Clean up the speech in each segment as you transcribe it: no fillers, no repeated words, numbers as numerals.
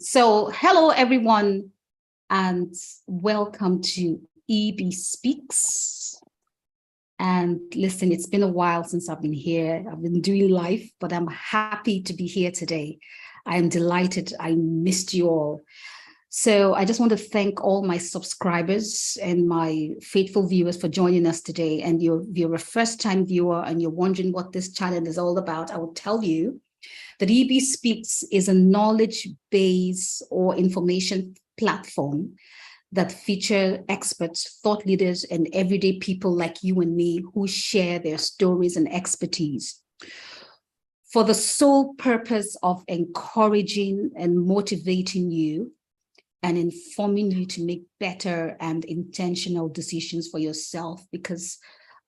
So hello, everyone, and welcome to EB Speaks. And listen, it's been a while since I've been here. I've been doing life, but I'm happy to be here today. I am delighted. I missed you all. So I just want to thank all my subscribers and my faithful viewers for joining us today. And if you're a first-time viewer and you're wondering what this channel is all about, I will tell you that EB Speaks is a knowledge-based or information platform that feature experts, thought leaders, and everyday people like you and me who share their stories and expertise for the sole purpose of encouraging and motivating you and informing you to make better and intentional decisions for yourself, because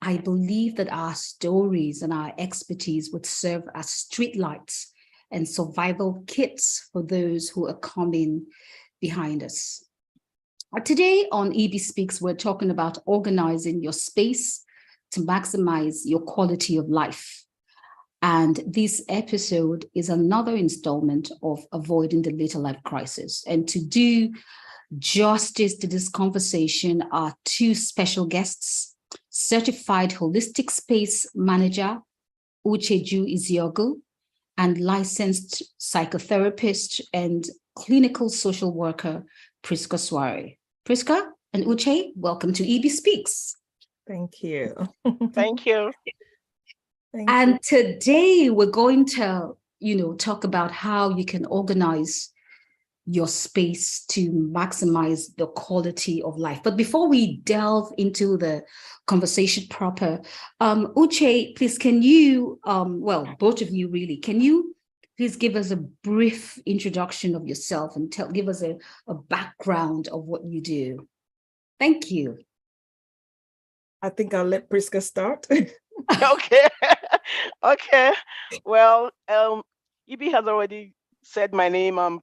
I believe that our stories and our expertise would serve as streetlights and survival kits for those who are coming behind us. Today on EB Speaks, we're talking about organizing your space to maximize your quality of life. And this episode is another installment of Avoiding the Later Life Crisis. And to do justice to this conversation are two special guests: certified holistic space manager, Ucheju Iziogu, and licensed psychotherapist and clinical social worker, Priska Swaray. Priska and Uche, welcome to EB Speaks. Thank you. Thank you. And today we're going to, talk about how you can organize your space to maximize the quality of life. But before we delve into the conversation proper, Uche, please, can you, both of you really, can you please give us a brief introduction of yourself and give us a background of what you do? Thank you. I think I'll let Priska start. Okay. Okay. Well, EB has already said my name. I'm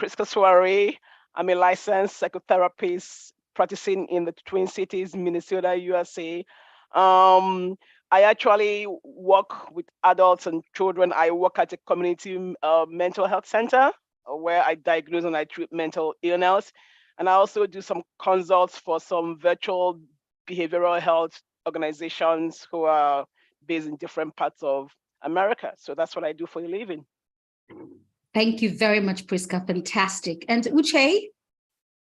Priska Swaray. I'm a licensed psychotherapist practicing in the Twin Cities, Minnesota, USA. I actually work with adults and children. I work at a community mental health center where I diagnose and I treat mental illness. And I also do some consults for some virtual behavioral health organizations who are based in different parts of America. So that's what I do for a living. Thank you very much, Priska. Fantastic. And Uche?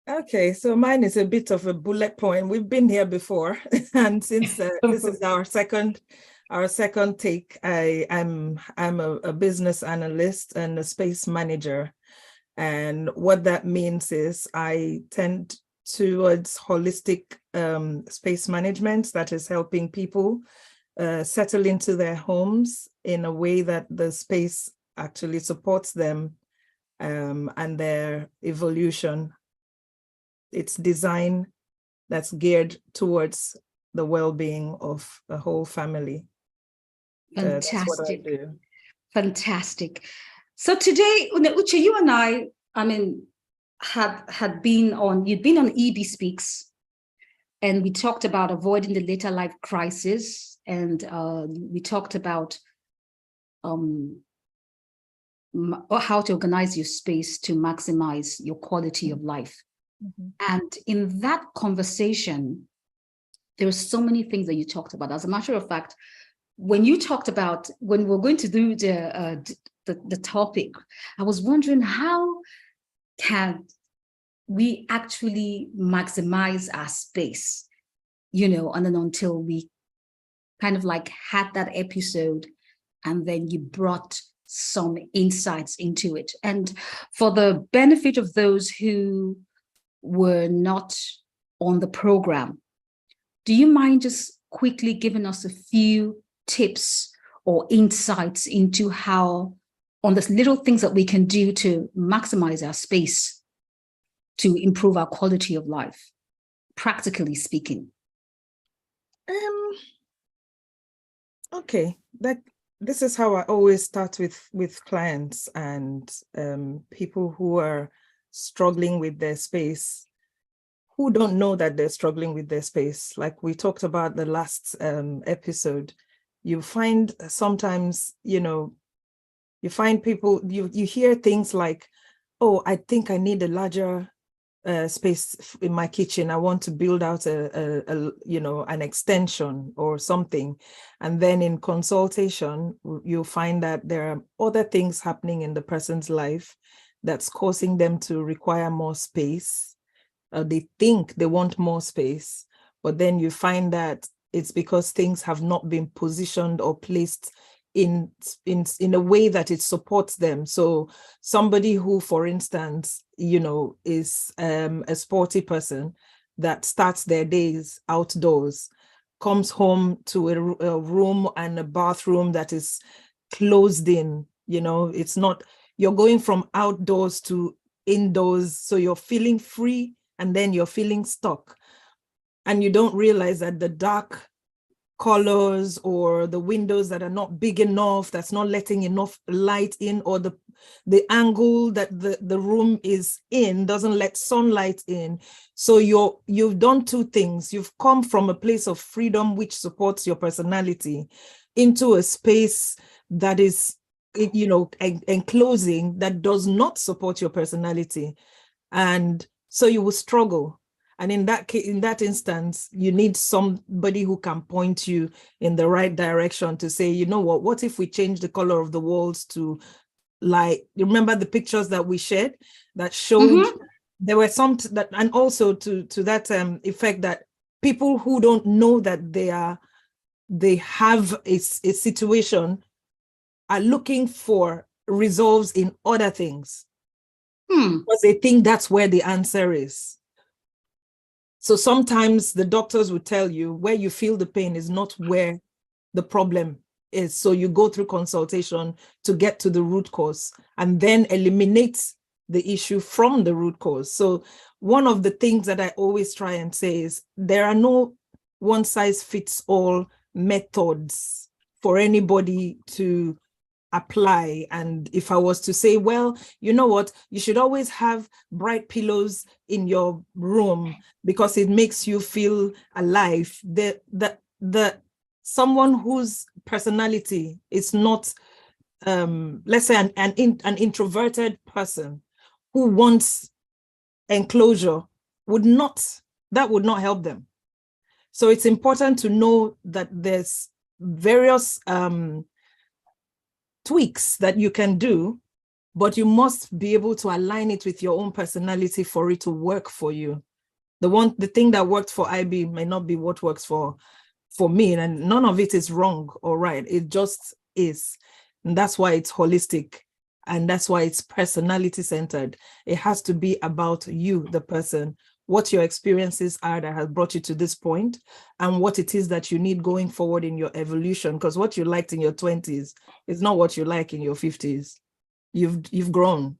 Okay, so mine is a bit of a bullet point. We've been here before, and since this is our second take, I'm a business analyst and a space manager. And what that means is I tend towards holistic space management that is helping people settle into their homes in a way that the space actually supports them and their evolution. It's design that's geared towards the well-being of the whole family. Fantastic. That's what I do. Fantastic. So today, Uche, you and I you'd been on EB Speaks, and we talked about avoiding the later life crisis, and we talked about how to organize your space to maximize your quality of life. Mm-hmm. And in that conversation, there are so many things that you talked about. As a matter of fact, when you talked about, when we're going to do the topic, I was wondering, how can we actually maximize our space, and then until we kind of like had that episode, and then you brought some insights into it. And for the benefit of those who were not on the program, do you mind just quickly giving us a few tips or insights into how, on the little things that we can do to maximize our space to improve our quality of life, practically speaking? Okay, this is how I always start with clients and people who are struggling with their space, who don't know that they're struggling with their space. Like we talked about the last episode, you find sometimes, you find people, you hear things like, oh, I think I need a larger space in my kitchen. I want to build out an extension or something. And then in consultation, you'll find that there are other things happening in the person's life that's causing them to require more space. They think they want more space, but then you find that it's because things have not been positioned or placed in a way that it supports them. So somebody who, for instance, is a sporty person that starts their days outdoors, comes home to a room and a bathroom that is closed in, it's not, you're going from outdoors to indoors, so you're feeling free and then you're feeling stuck. And you don't realize that the dark colors or the windows that are not big enough, that's not letting enough light in, or the angle that the room is in doesn't let sunlight in. So you've done two things. You've come from a place of freedom, which supports your personality, into a space that is, enclosing, that does not support your personality. And so you will struggle. And in that instance, you need somebody who can point you in the right direction to say, you know what if we change the color of the walls to, like, you remember the pictures that we shared that showed there were some that, and also to that effect, that people who don't know that they have a situation are looking for resolves in other things. Because they think that's where the answer is. So sometimes the doctors will tell you where you feel the pain is not where the problem is. So you go through consultation to get to the root cause and then eliminate the issue from the root cause. So one of the things that I always try and say is there are no one size fits all methods for anybody to apply. And if I was to say, well, you know what, you should always have bright pillows in your room because it makes you feel alive. The someone whose personality is not, let's say an introverted person who wants enclosure would not help them. So it's important to know that there's various tweaks that you can do, but you must be able to align it with your own personality for it to work for you. The thing that worked for IB may not be what works for me, and none of it is wrong or right. It just is. And that's why it's holistic, and that's why it's personality centered. It has to be about you, the person, what your experiences are that has brought you to this point, and what it is that you need going forward in your evolution. Because what you liked in your 20s is not what you like in your 50s. You've grown.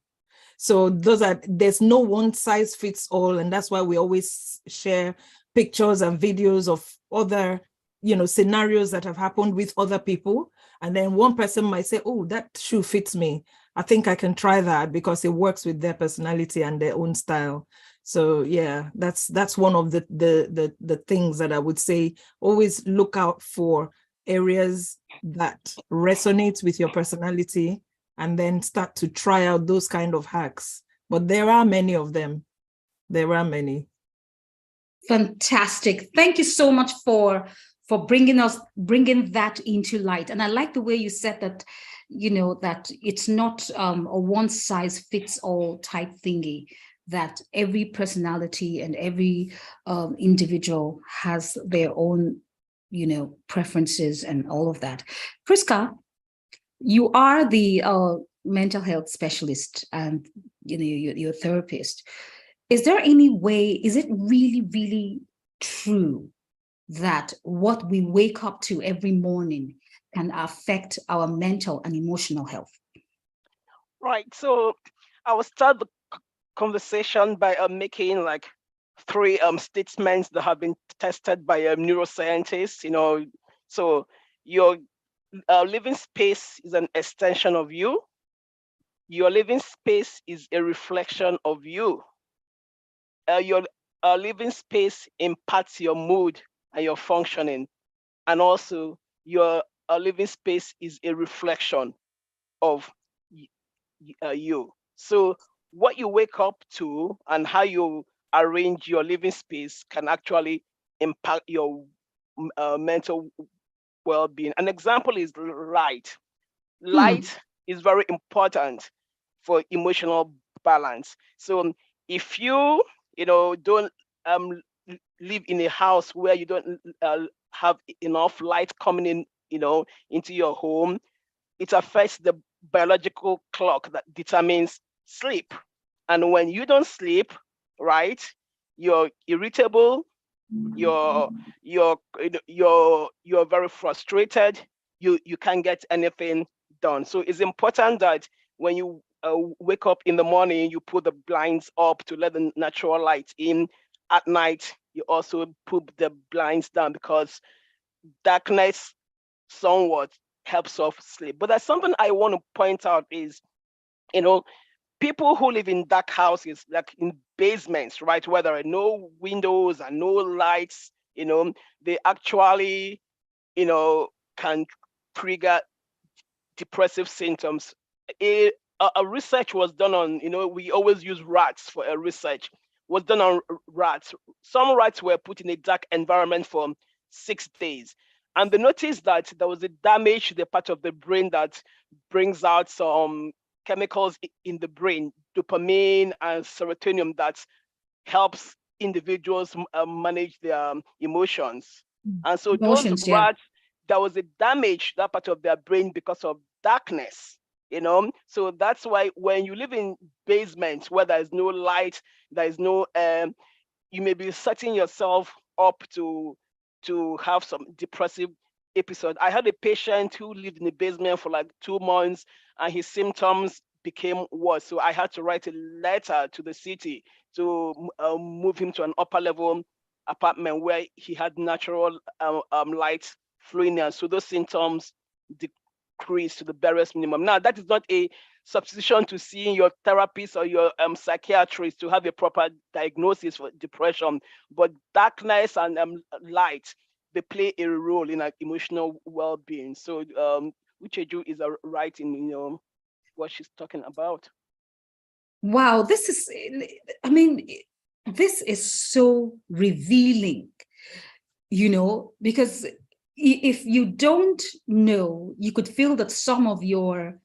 So there's no one size fits all. And that's why we always share pictures and videos of other, scenarios that have happened with other people. And then one person might say, oh, that shoe fits me. I think I can try that because it works with their personality and their own style. So yeah, that's one of the things that I would say. Always look out for areas that resonate with your personality, and then start to try out those kind of hacks. But there are many of them. There are many. Fantastic. Thank you so much for bringing that into light. And I like the way you said that, that it's not a one size fits all type thingy, that every personality and every individual has their own, preferences and all of that. Priska, you are the mental health specialist and, you're a therapist. Is there any way, is it really, really true that what we wake up to every morning can affect our mental and emotional health? Right. So I will start the conversation by making like three statements that have been tested by neuroscientists. So your living space is an extension of you. Your living space is a reflection of you. Your living space impacts your mood and your functioning, and also your living space is a reflection of you. So what you wake up to and how you arrange your living space can actually impact your mental well-being. An example is light. Light is very important for emotional balance. So if you know, don't live in a house where you don't have enough light coming in, you know, into your home, it affects the biological clock that determines sleep. And when you don't sleep, right, you're irritable, you're you're very frustrated, you can't get anything done. So it's important that when you wake up in the morning, you put the blinds up to let the natural light in. At night, you also put the blinds down, because darkness somewhat helps off sleep. But there's something I want to point out is, you know, people who live in dark houses, like in basements, right, where there are no windows and no lights, you know, they actually, you know, can trigger depressive symptoms. A research was done on, you know, we always use rats for a research, was done on rats. Some rats were put in a dark environment for 6 days. And they noticed that there was a damage to the part of the brain that brings out some chemicals in the brain, dopamine and serotonin, that helps individuals manage their emotions. And so those Emotions, yeah. rats, there was a damage to that part of their brain because of darkness, you know. So that's why when you live in basements where there is no light, there is no you may be setting yourself up to have some depressive episode. I had a patient who lived in the basement for like 2 months, and his symptoms became worse. So I had to write a letter to the city to move him to an upper level apartment where he had natural light flowing in. So those symptoms decreased to the barest minimum. Now, that is not a substitution to seeing your therapist or your psychiatrist to have a proper diagnosis for depression, but darkness and light, they play a role in our emotional well-being. So Ucheju is right in, you know, what she's talking about. Wow, this is, I mean, this is so revealing, you know, because if you don't know, you could feel that some of your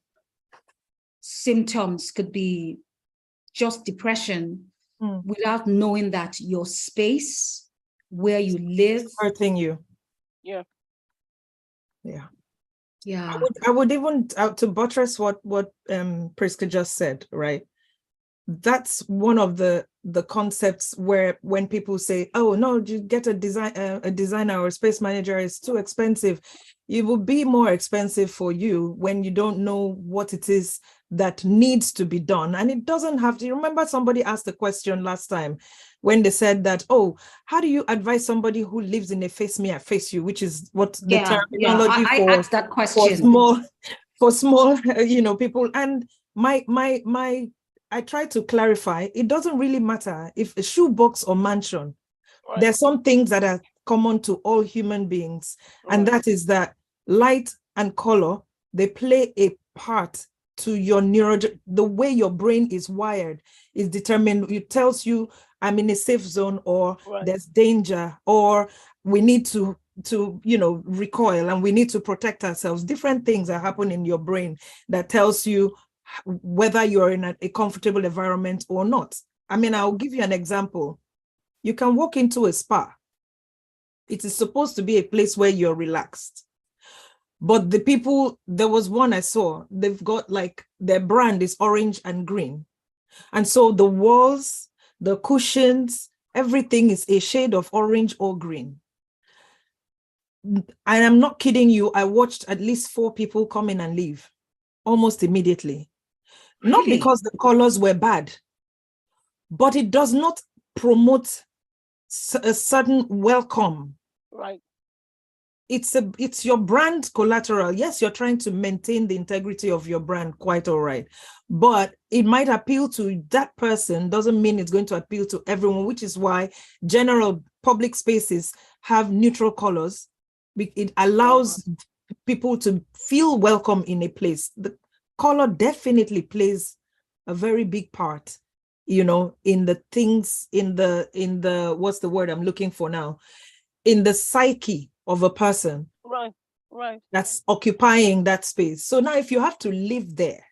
symptoms could be just depression without knowing that your space where you live hurting you. Yeah. I would even to buttress what Priska just said, right? That's one of the concepts where when people say, oh no, you get a designer or a space manager, is too expensive. It will be more expensive for you when you don't know what it is that needs to be done. And it doesn't have to. You remember somebody asked the question last time when they said that, oh, how do you advise somebody who lives in a face me, I face you, which is what the terminology I asked that question for small you know, people. And I try to clarify, it doesn't really matter if a shoebox or mansion. Right. There's some things that are common to all human beings, and that is that light and color, they play a part to your the way your brain is wired is determined. It tells you I'm in a safe zone, or there's danger, or we need to you know, recoil and we need to protect ourselves. Different things are happening in your brain that tells you whether you're in a comfortable environment or not. I mean, I'll give you an example. You can walk into a spa. It is supposed to be a place where you're relaxed. But the people, there was one I saw, they've got like, their brand is orange and green. And so the walls, the cushions, everything is a shade of orange or green. And I'm not kidding you, I watched at least 4 people come in and leave almost immediately. Not because the colors were bad, but it does not promote a certain welcome. Right. It's your brand collateral. Yes, you're trying to maintain the integrity of your brand, quite all right. But it might appeal to that person, doesn't mean it's going to appeal to everyone, which is why general public spaces have neutral colors. It allows people to feel welcome in a place. The color definitely plays a very big part, you know, in the things, in the what's the word I'm looking for now, in the psyche of a person. Right. That's occupying that space. So now if you have to live there,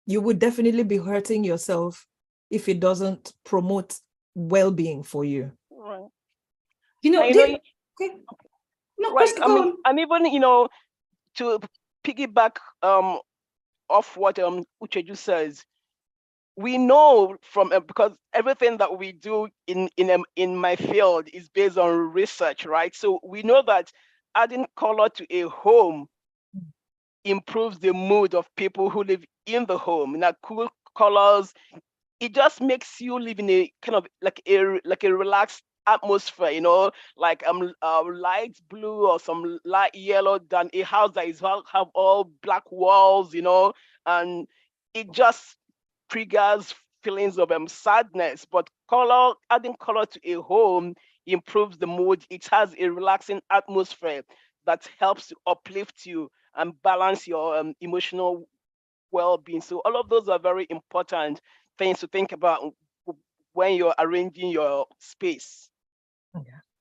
you would definitely be hurting yourself if it doesn't promote well-being for you. Right. You know, Okay. no, Right. Krista, go on. And even, you know, to piggyback off what Ucheju says, we know from because everything that we do in my field is based on research, right? So we know that adding color to a home improves the mood of people who live in the home. Now, cool colors, it just makes you live in a kind of like a relaxed atmosphere, you know, like light blue or some light yellow than a house that is have all black walls, you know, and it just triggers feelings of sadness. But adding color to a home improves the mood. It has a relaxing atmosphere that helps to uplift you and balance your emotional well-being. So all of those are very important things to think about when you're arranging your space.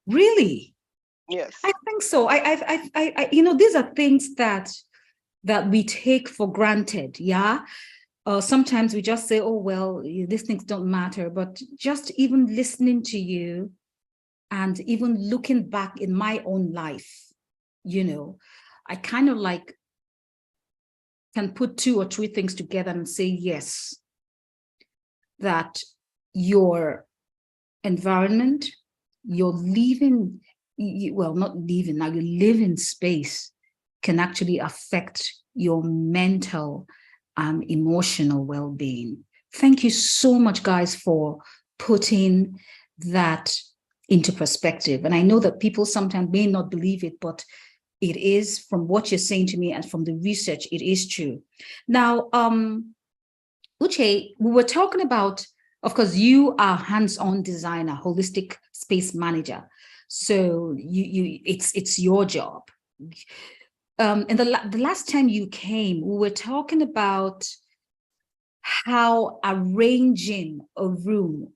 Really? Yes. I think so. You know, these are things that we take for granted. Yeah. Sometimes we just say, oh, well, these things don't matter. But just even listening to you and even looking back in my own life, you know, I kind of like can put 2 or 3 things together and say, yes, that your environment, your living, well, not living, now your living space can actually affect your mental and emotional well-being. Thank you so much, guys, for putting that into perspective. And I know that people sometimes may not believe it, but it is, from what you're saying to me and from the research, it is true. Now, Uche, we were talking about, of course, you are hands-on designer, holistic space manager. So it's your job. And the last time you came, we were talking about how arranging a room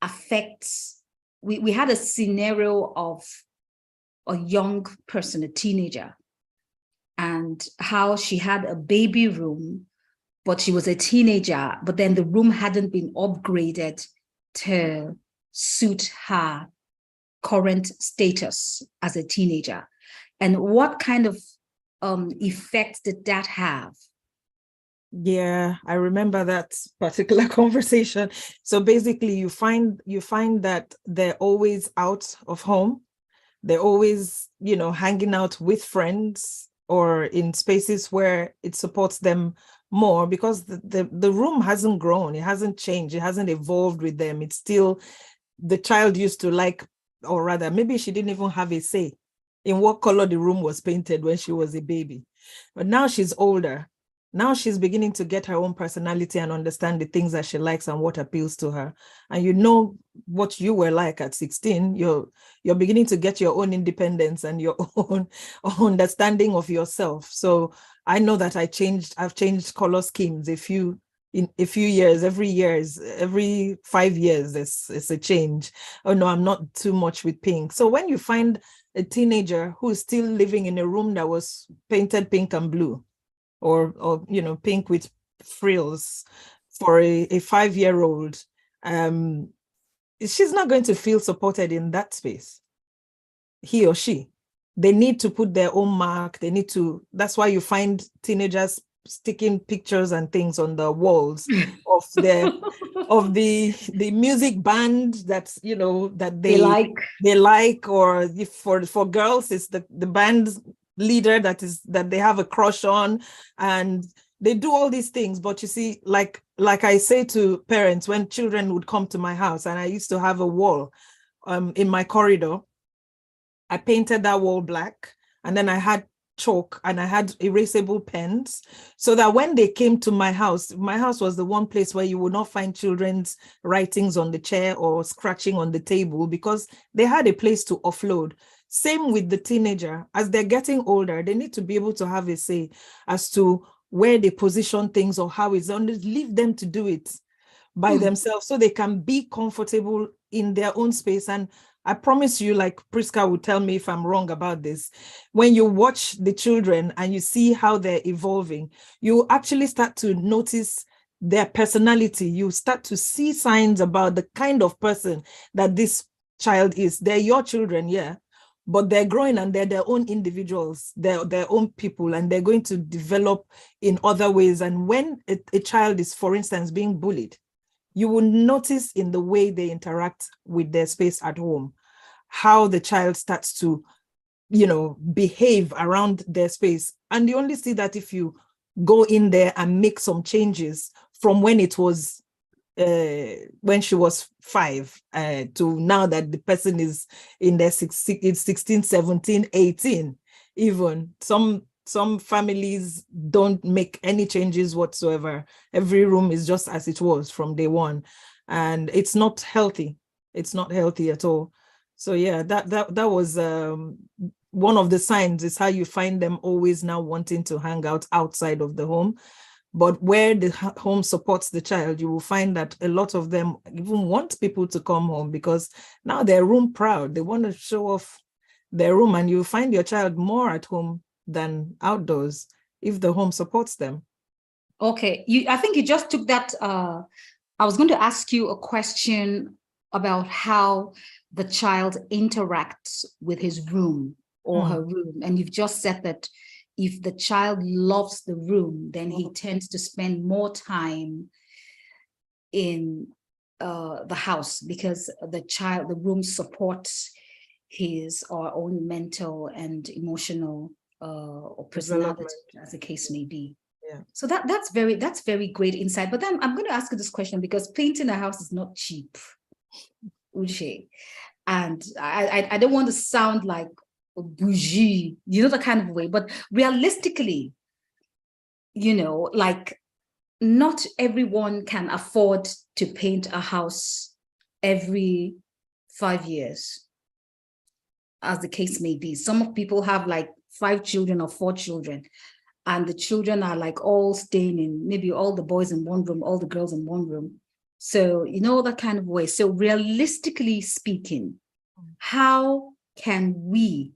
affects, we had a scenario of a young person, a teenager, and how she had a baby room, but she was a teenager, but then the room hadn't been upgraded to suit her current status as a teenager. And what kind of effect did that have? Yeah, I remember that particular conversation. So basically you find that they're always out of home. They're always, you know, hanging out with friends or in spaces where it supports them more, because the room hasn't grown, it hasn't changed, it hasn't evolved with them. It's still, the child used to like, or rather, maybe she didn't even have a say in what color the room was painted when she was a baby. But now she's older. Now she's beginning to get her own personality and understand the things that she likes and what appeals to her. And you know what you were like at 16, you're beginning to get your own independence and your own understanding of yourself. So I know that I've changed color schemes in a few years. Every 5 years, it's a change. Oh no, I'm not too much with pink. So when you find a teenager who is still living in a room that was painted pink and blue, or you know, pink with frills for a 5-year-old, she's not going to feel supported in that space. He or she, they need to put their own mark. They need to, that's why you find teenagers sticking pictures and things on the walls of their of the music band that's, you know, that they like, or if for girls it's the band leader that they have a crush on, and they do all these things. But you see, like I say to parents when children would come to my house, and I used to have a wall in my corridor, I painted that wall black, and then I had chalk and I had erasable pens, so that when they came to my house was the one place where you would not find children's writings on the chair or scratching on the table, because they had a place to offload. Same with the teenager. As they're getting older, they need to be able to have a say as to where they position things or how it's done. Leave them to do it by themselves so they can be comfortable in their own space. And I promise you, like Priska would tell me if I'm wrong about this, when you watch the children and you see how they're evolving, you actually start to notice their personality. You start to see signs about the kind of person that this child is. They're your children, yeah, but they're growing and they're their own individuals, they're their own people, and they're going to develop in other ways. And when a child is, for instance, being bullied, you will notice in the way they interact with their space at home, how the child starts to, behave around their space. And you only see that if you go in there and make some changes from when it was, when she was 5 to now that the person is in their 16, 17, 18, even. Some families don't make any changes whatsoever. Every room is just as it was from day one. And it's not healthy. It's not healthy at all. So yeah, that was one of the signs, is how you find them always now wanting to hang out outside of the home. But where the home supports the child, you will find that a lot of them even want people to come home because now they're room proud. They want to show off their room, and you find your child more at home than outdoors if the home supports them. Okay, I think you just took that. I was going to ask you a question about how the child interacts with his room or her room. And you've just said that if the child loves the room, then he tends to spend more time in the house because the room supports his or own mental and emotional or personality, as the case may be. Yeah. So that's very great insight. But then I'm going to ask you this question because painting a house is not cheap, Uche. And I don't want to sound like a bougie, the kind of way, but realistically, like not everyone can afford to paint a house every 5 years, as the case may be. Some people have like 5 children or 4 children, and the children are like all staying in, maybe all the boys in one room, all the girls in one room. So, that kind of way. So realistically speaking, how can we,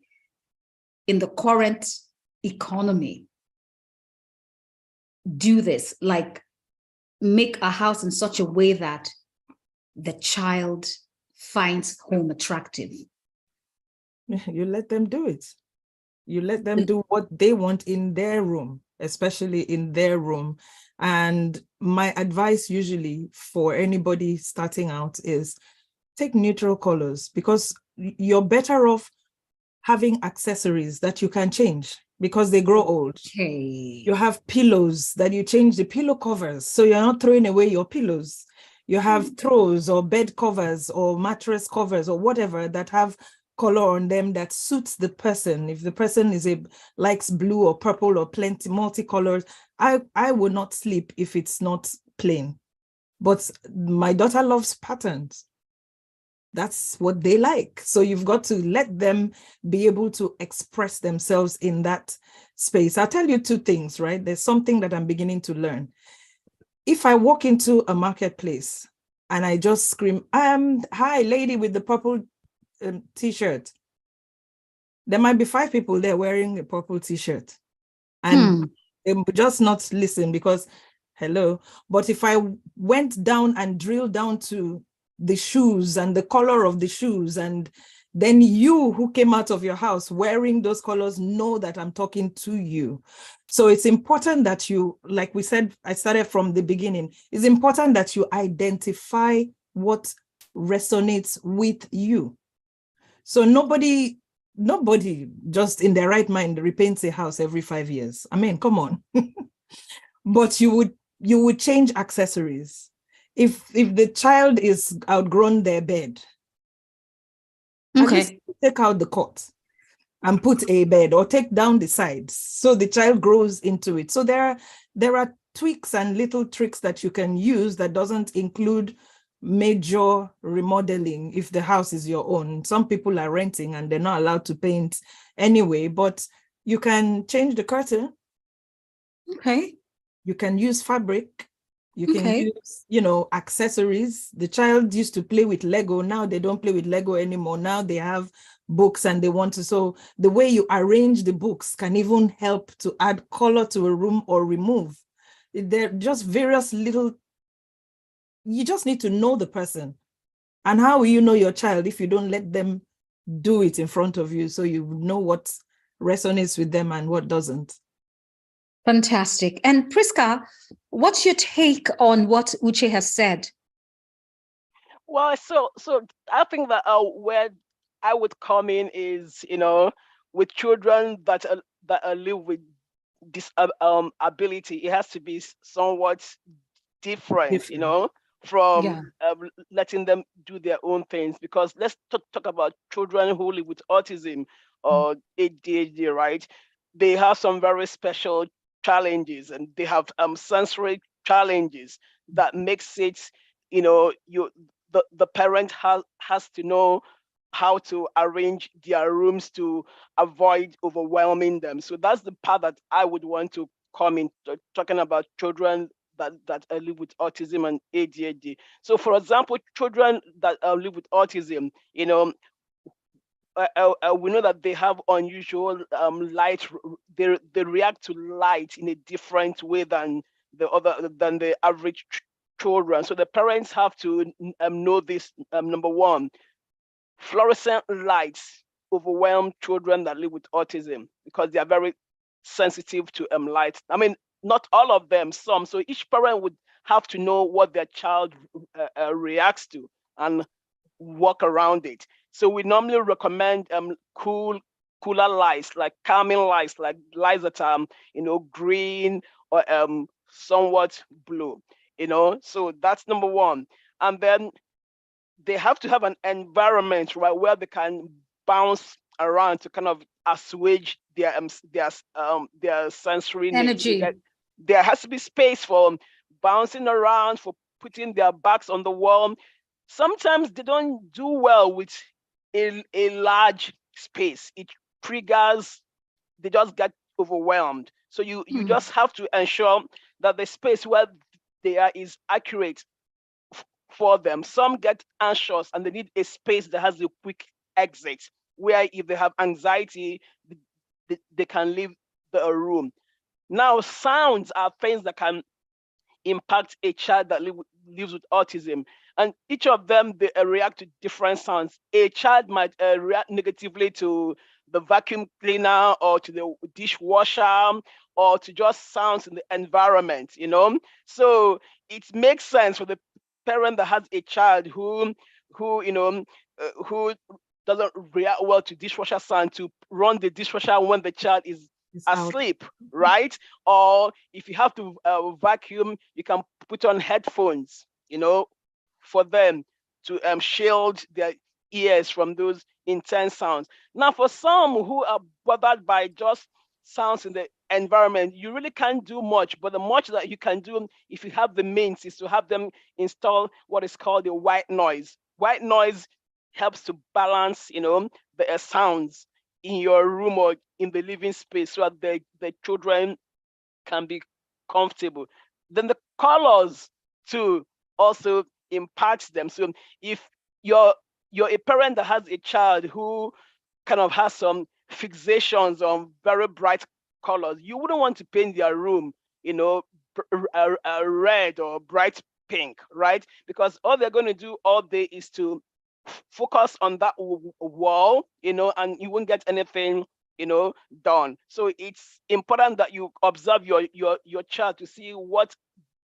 in the current economy, do this? Like make a house in such a way that the child finds home attractive? You let them do it. You let them do what they want in their room, especially in their room. And my advice usually for anybody starting out is take neutral colors, because you're better off having accessories that you can change because they grow old. Okay. You have pillows that you change the pillow covers, so you're not throwing away your pillows. You have throws or bed covers or mattress covers or whatever that have color on them that suits the person. If the person likes blue or purple or plenty multicolors, I would not sleep if it's not plain. But my daughter loves patterns. That's what they like. So you've got to let them be able to express themselves in that space. I'll tell you 2 things, right? There's something that I'm beginning to learn. If I walk into a marketplace and I just scream, hi, lady with the purple t-shirt, there might be 5 people there wearing a purple t-shirt, and they would just not listen because hello. But if I went down and drilled down to the shoes and the color of the shoes, and then you who came out of your house wearing those colors know that I'm talking to you. So it's important that you, like we said, I started from the beginning, it's important that you identify what resonates with you. So nobody just in their right mind repaints a house every 5 years. I mean, come on. But you would change accessories. If the child is outgrown their bed, okay, take out the cot and put a bed, or take down the sides so the child grows into it. So there are tweaks and little tricks that you can use that doesn't include major remodeling if the house is your own. Some people are renting and they're not allowed to paint anyway, but you can change the curtain. Okay. You can use fabric. You can use, you know, accessories. The child used to play with Lego. Now they don't play with Lego anymore. Now they have books and they want to. So the way you arrange the books can even help to add color to a room or remove. They're just various little, you just need to know the person. And how will you know your child if you don't let them do it in front of you, so you know what resonates with them and what doesn't? Fantastic. And Priska, what's your take on what Uche has said? Well, so I think that where I would come in is, you know, with children that live with disability, it has to be somewhat different, you know, from letting them do their own things. Because let's talk about children who live with autism or ADHD, right? They have some very special challenges, and they have sensory challenges that makes it, you know, the parent has to know how to arrange their rooms to avoid overwhelming them. So that's the part that I would want to come in, talking about children that live with autism and ADHD. So, for example, children that live with autism, you know, we know that they have unusual light. They react to light in a different way than the average children. So the parents have to know this. Number one, fluorescent lights overwhelm children that live with autism because they are very sensitive to light. I mean, not all of them, some. So each parent would have to know what their child reacts to and work around it. So we normally recommend cooler lights, like calming lights, like lights that are, you know, green or somewhat blue, you know. So that's number one. And then they have to have an environment, right, where they can bounce around to kind of assuage their sensory needs. Energy. There has to be space for bouncing around, for putting their backs on the wall. Sometimes they don't do well with a large space. It triggers, they just get overwhelmed. So you just have to ensure that the space where they are is accurate for them. Some get anxious and they need a space that has a quick exit, where if they have anxiety, they can leave the room. Now, sounds are things that can impact a child that lives with autism, and each of them, they react to different sounds. A child might react negatively to the vacuum cleaner or to the dishwasher or to just sounds in the environment, you know. So it makes sense for the parent that has a child who you know who doesn't react well to dishwasher sound to run the dishwasher when the child is asleep, right? Or if you have to vacuum, you can put on headphones, you know, for them to shield their ears from those intense sounds. Now, for some who are bothered by just sounds in the environment, you really can't do much, but the much that you can do if you have the means is to have them install what is called the white noise. White noise helps to balance, you know, the sounds in your room or in the living space so that the children can be comfortable. Then the colors too also impacts them. So if you're a parent that has a child who kind of has some fixations on very bright colors, you wouldn't want to paint their room, you know, red or bright pink, right? Because all they're going to do all day is to focus on that wall, you know, and you won't get anything, you know, done. So it's important that you observe your child to see what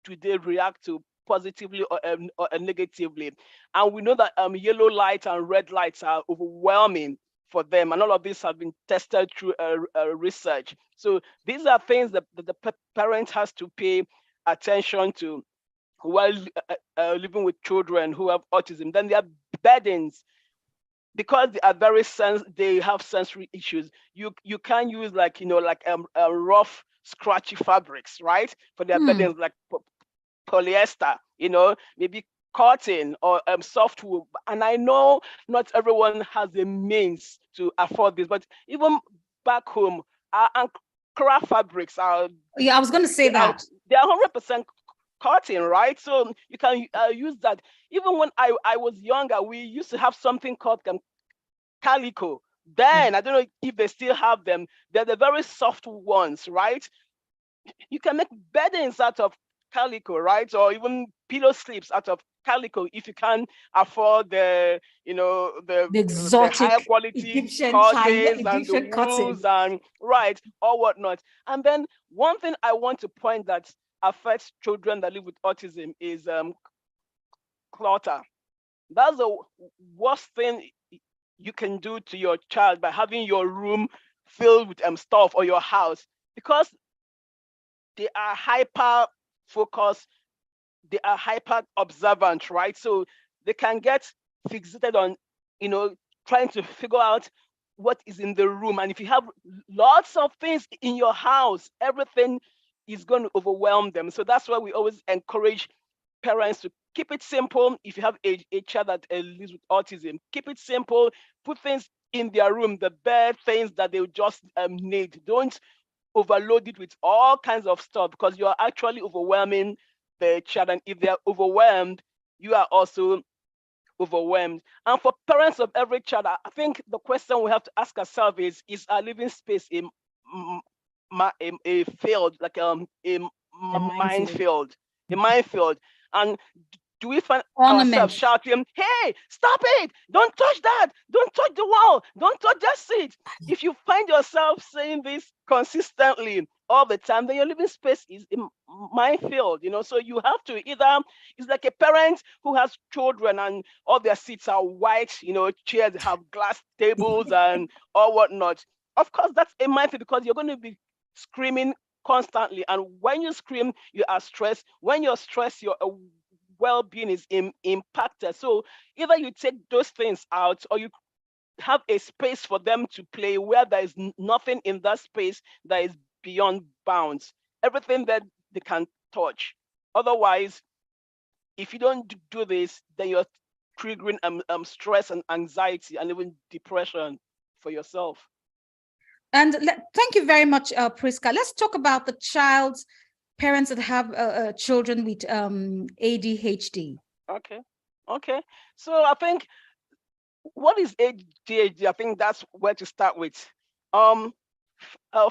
do they react to positively or negatively. And we know that yellow light and red lights are overwhelming for them, and all of this have been tested through research. So these are things that the parent has to pay attention to while living with children who have autism. Then there are burdens, because they are very they have sensory issues. You can use, like, you know, like rough scratchy fabrics, right, for their beddings, like polyester, you know, maybe cotton or soft wool. And I know not everyone has the means to afford this, but even back home, our craft fabrics are, Yeah, I was going to say that. They are 100% cotton, right? So you can use that. Even when I was younger, we used to have something called calico. Then I don't know if they still have them. They're the very soft ones, right? You can make beddings out of calico, right? Or even pillow slips out of calico if you can afford the, the exotic higher quality Egyptian cottons and the Egyptian wools cotton. and right or whatnot. And then one thing I want to point that affects children that live with autism is clutter. That's the worst thing you can do to your child by having your room filled with stuff, or your house, because they are hyper focused, they are hyper observant, right? So they can get fixated on, trying to figure out what is in the room. And if you have lots of things in your house, everything is going to overwhelm them. So that's why we always encourage parents to keep it simple. If you have a child that lives with autism, keep it simple. Put things in their room, the bare things that they just need. Don't overload it with all kinds of stuff, because you are actually overwhelming the child. And if they are overwhelmed, you are also overwhelmed. And for parents of every child, I think the question we have to ask ourselves is our living space a field, like a minefield, a minefield? And do we find ourselves shouting, "Hey, stop it! Don't touch that! Don't touch the wall! Don't touch that seat!" If you find yourself saying this consistently all the time, then your living space is a minefield. So you have to either, it's like a parent who has children and all their seats are white, chairs have glass tables and all whatnot. Of course, that's a minefield, because you're going to be screaming constantly, and when you scream, you are stressed. When you're stressed, your well-being is impacted. So either you take those things out, or you have a space for them to play where there is nothing in that space that is beyond bounds, everything that they can touch. Otherwise, if you don't do this, then you're triggering stress and anxiety and even depression for yourself. And thank you very much, Priska. Let's talk about the child's parents that have children with ADHD. Okay. So I think, what is ADHD? I think that's where to start with.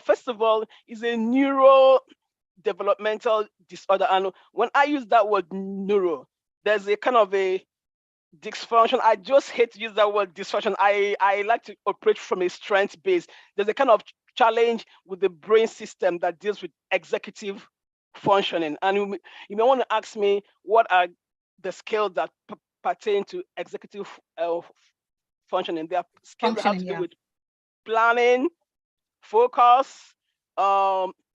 First of all, is a neurodevelopmental disorder. And when I use that word neuro, there's a kind of a dysfunction. I just hate to use that word dysfunction. I like to operate from a strength base. There's a kind of challenge with the brain system that deals with executive functioning. And you may want to ask me, what are the skills that pertain to executive functioning? There are skills that have to do with planning, focus,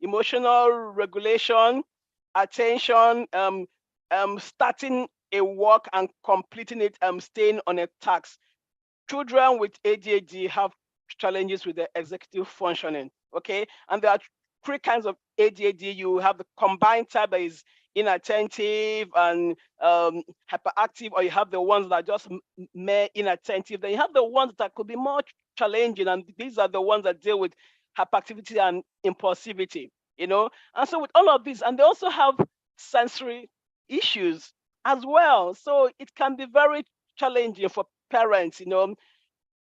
emotional regulation, attention, starting a work and completing it, staying on a task. Children with ADHD have challenges with their executive functioning, okay? And there are three kinds of ADHD. You have the combined type that is inattentive and hyperactive, or you have the ones that are just mere inattentive. Then you have the ones that could be more challenging, and these are the ones that deal with hyperactivity and impulsivity, And so with all of these, and they also have sensory issues as well. So it can be very challenging for parents,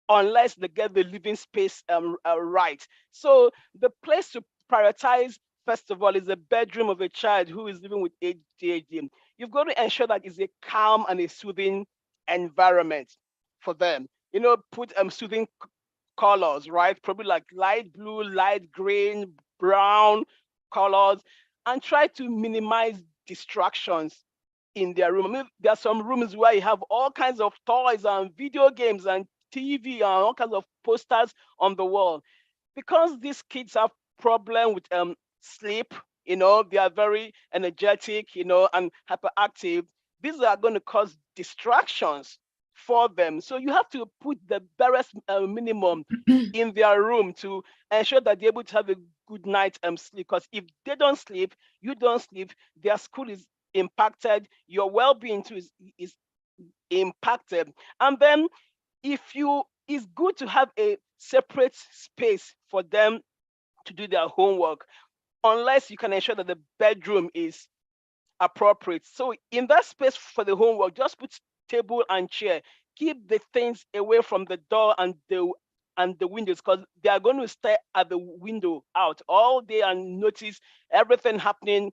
unless they get the living space right. So the place to prioritize, first of all, is the bedroom of a child who is living with ADHD. You've got to ensure that it's a calm and a soothing environment for them. Put soothing colors, right? Probably like light blue, light green, brown colors, and try to minimize distractions in their room. I mean, there are some rooms where you have all kinds of toys and video games and TV and all kinds of posters on the wall. Because these kids have problem with sleep, they are very energetic, and hyperactive. These are going to cause distractions for them. So you have to put the barest minimum in their room to ensure that they're able to have a good night sleep. Because if they don't sleep, you don't sleep, their school is impacted, your well-being too is impacted. And then it's good to have a separate space for them to do their homework, unless you can ensure that the bedroom is appropriate. So in that space for the homework, just put table and chair. Keep the things away from the door and the windows, because they are going to stare at the window out all day and notice everything happening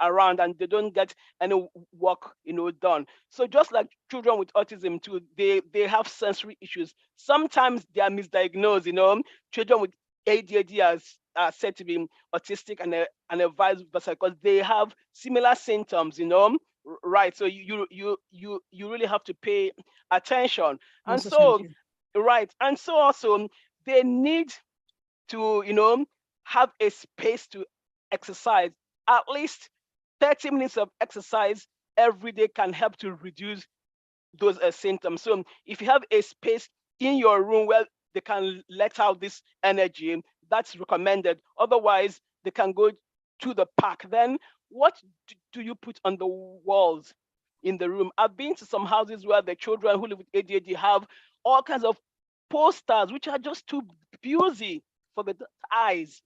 around, and they don't get any work, done. So just like children with autism too, they have sensory issues. Sometimes they are misdiagnosed. Children with ADHD are said to be autistic, and vice versa, because they have similar symptoms, right? So you really have to pay attention. And so right, and so also they need to have a space to exercise. At least 30 minutes of exercise every day can help to reduce those symptoms. So if you have a space in your room where they can let out this energy, that's recommended. Otherwise, they can go to the park. Then what do you put on the walls in the room? I've been to some houses where the children who live with ADHD have all kinds of posters, which are just too busy for the eyes.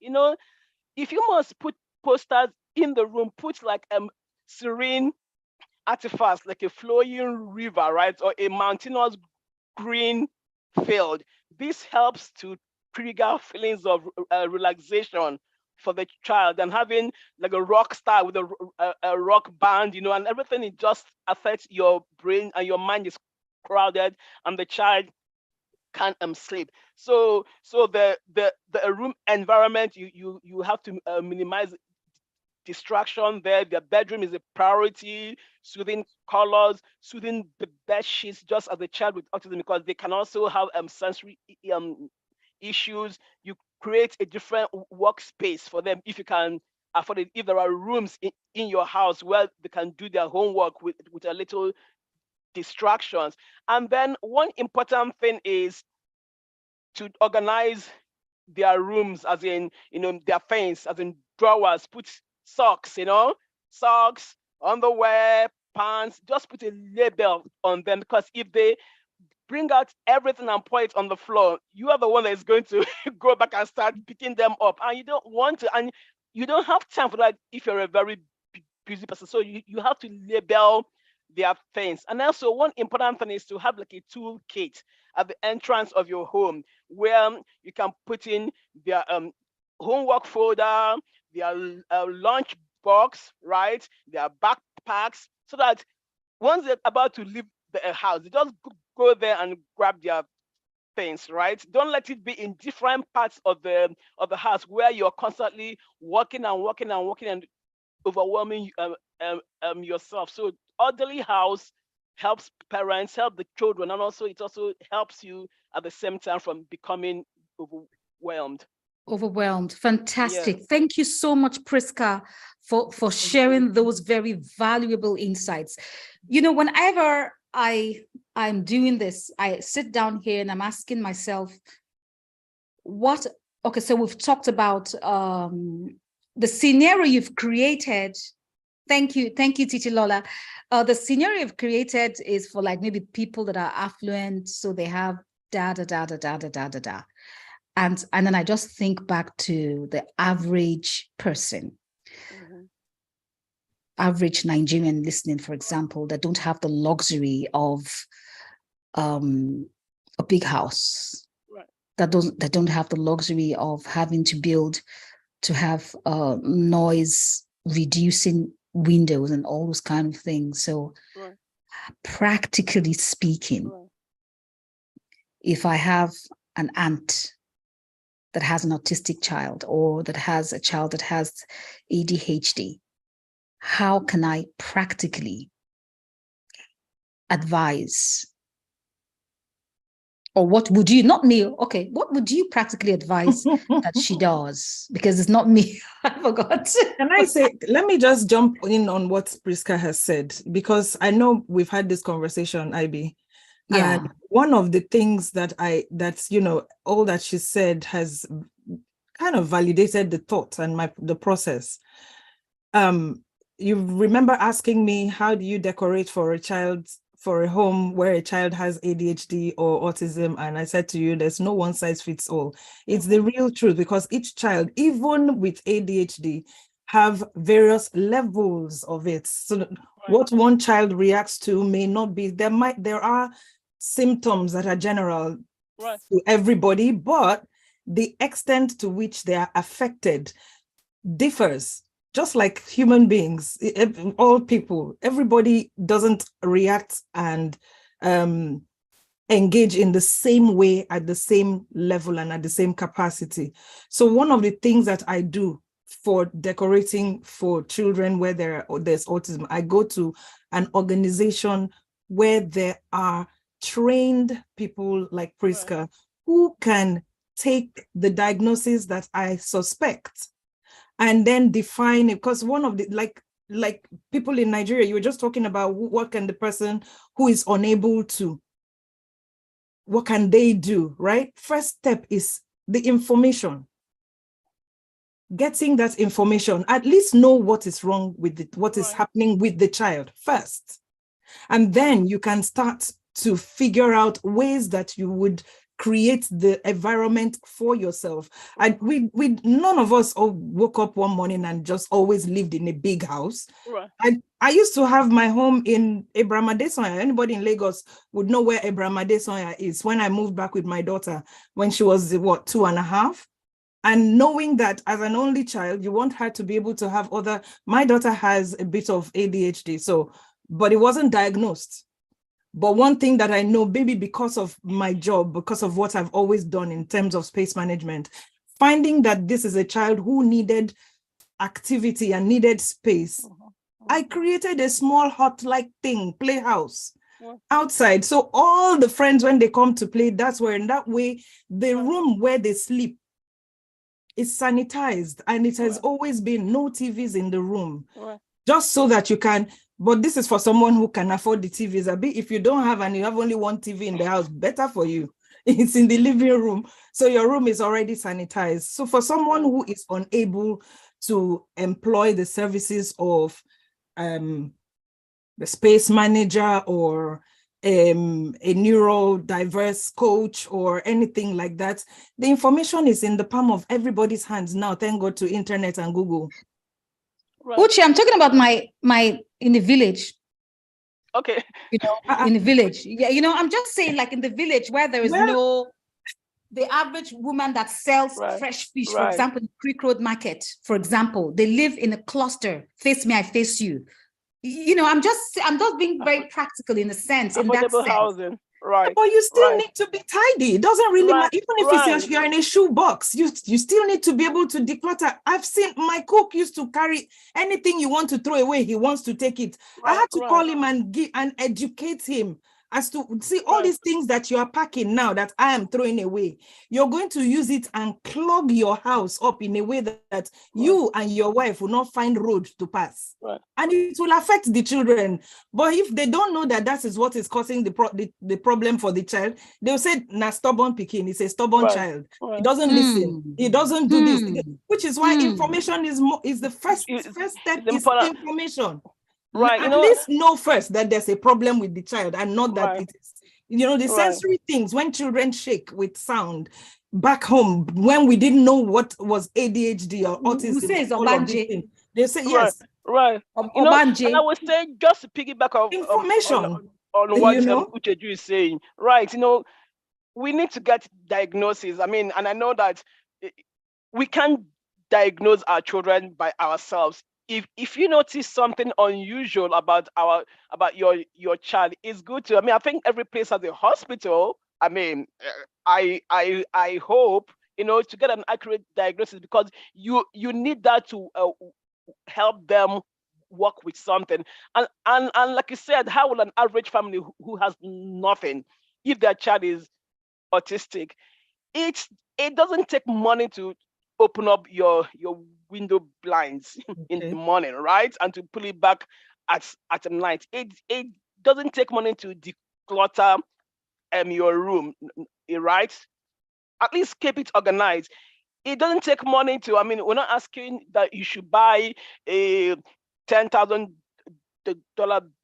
If you must put posters in the room, put like serene artifacts, like a flowing river, right? Or a mountainous green field. This helps to trigger feelings of relaxation for the child, and having like a rock star with a rock band, and everything, it just affects your brain, and your mind is crowded, and the child can't sleep. So the room environment, you have to minimize distraction there. The bedroom is a priority. Soothing colors, soothing the bed sheets, just as a child with autism, because they can also have sensory issues. You create a different workspace for them if you can afford it. If there are rooms in your house where they can do their homework with a little distractions. And then one important thing is to organize their rooms, as in, their things, as in drawers. Put socks, socks, underwear, pants, just put a label on them, because if they bring out everything and pour it on the floor, you are the one that is going to go back and start picking them up, and you don't want to, and you don't have time for that if you're a very busy person. So you have to label their things. And also, one important thing is to have like a toolkit at the entrance of your home, where you can put in their homework folder, their lunch box, right, their backpacks, so that once they're about to leave the house, they just go there and grab their things, right? Don't let it be in different parts of the house where you're constantly walking and overwhelming yourself. So orderly house helps parents, help the children, and also it also helps you at the same time from becoming overwhelmed. Fantastic. Yes. Thank you so much, Priska, for sharing those very valuable insights. Whenever I'm doing this, I sit down here and I'm asking myself, so we've talked about the scenario you've created. Thank you, Titi Lola. The scenario you've created is for like maybe people that are affluent, so they have da da da da da da da da da. And then I just think back to the average person, average Nigerian listening, for example, that don't have the luxury of a big house, right, that don't have the luxury of having to have noise reducing windows and all those kind of things. So right, practically speaking, right, if I have an aunt that has an autistic child, or that has a child that has ADHD, how can I practically advise? Or what would you, not me, okay, what would you practically advise that she does? Because it's not me, I forgot. Can I say, let me just jump in on what Priska has said, because I know we've had this conversation, Ibi. Yeah. And one of the things that all that she said has kind of validated the thought and the process. You remember asking me, how do you decorate for a child for a home where a child has ADHD or autism, and I said to you, there's no one size fits all. It's the real truth, because each child, even with ADHD, have various levels of it. So what one child reacts to may not be, there are symptoms that are general to everybody, but the extent to which they are affected differs. Just like human beings, all people, everybody doesn't react and engage in the same way, at the same level, and at the same capacity. So one of the things that I do for decorating for children where there's autism, I go to an organization where there are trained people like Priska who can take the diagnosis that I suspect and then define it. Because one of the, like people in Nigeria, you were just talking about what can the person who is unable to, what can they do, right? First step is the information. Getting that information, at least know what is wrong with it, what is happening with the child first. And then you can start to figure out ways that you would create the environment for yourself. And we none of us all woke up one morning and just always lived in a big house. I used to have my home in Ibinabo Enebi. Anybody in Lagos would know where Ibinabo Enebi is. When I moved back with my daughter, when she was 2.5, and knowing that as an only child, you want her to be able to have my daughter has a bit of ADHD, but it wasn't diagnosed. But one thing that I know, maybe because of my job, because of what I've always done in terms of space management, finding that this is a child who needed activity and needed space, I created a small hut-like thing, playhouse, outside. So all the friends, when they come to play, that's where, in that way, the room where they sleep is sanitized, and it has always been no TVs in the room, just so that you can. But this is for someone who can afford the TVs. A bit, if you don't have and you have only one TV in the house, better for you. It's in the living room. So your room is already sanitized. So for someone who is unable to employ the services of the space manager or a neurodiverse coach or anything like that, the information is in the palm of everybody's hands now, thank God to internet and Google. Uche, I'm talking about my in the village. Okay. In the village. Yeah, I'm just saying, like, in the village where there is the average woman that sells fresh fish, for example, in Creek Road Market, for example, they live in a cluster, face me, I face you. I'm just being very practical in a sense, in that sense. Housing. Right. But you still need to be tidy. It doesn't really matter. Even if you're in a shoe box, you still need to be able to declutter. I've seen my cook used to carry anything you want to throw away, he wants to take it. I had to call him and educate him as to see all these things that you are packing now that I am throwing away. You're going to use it and clog your house up in a way that you and your wife will not find road to pass. And it will affect the children. But if they don't know that is what is causing the problem for the child, they'll say, "Na stubborn pikin, he's a stubborn child. He doesn't listen. He doesn't do this." Which is why information is the first step, is information. At least know first that there's a problem with the child, and not that it is, the sensory things. When children shake with sound back home, when we didn't know what was ADHD or autism, they say yes. And I was saying, just to piggyback on information on what Ucheju is saying, we need to get diagnosis. And I know that we can't diagnose our children by ourselves. If you notice something unusual about your child, it's good to. I think every place has a hospital. I hope to get an accurate diagnosis, because you need that to help them work with something. And like you said, how will an average family who has nothing, if their child is autistic, it doesn't take money to open up your window blinds in the morning, right? And to pull it back at night. It doesn't take money to declutter your room, right? At least keep it organized. It doesn't take money to, we're not asking that you should buy a $10,000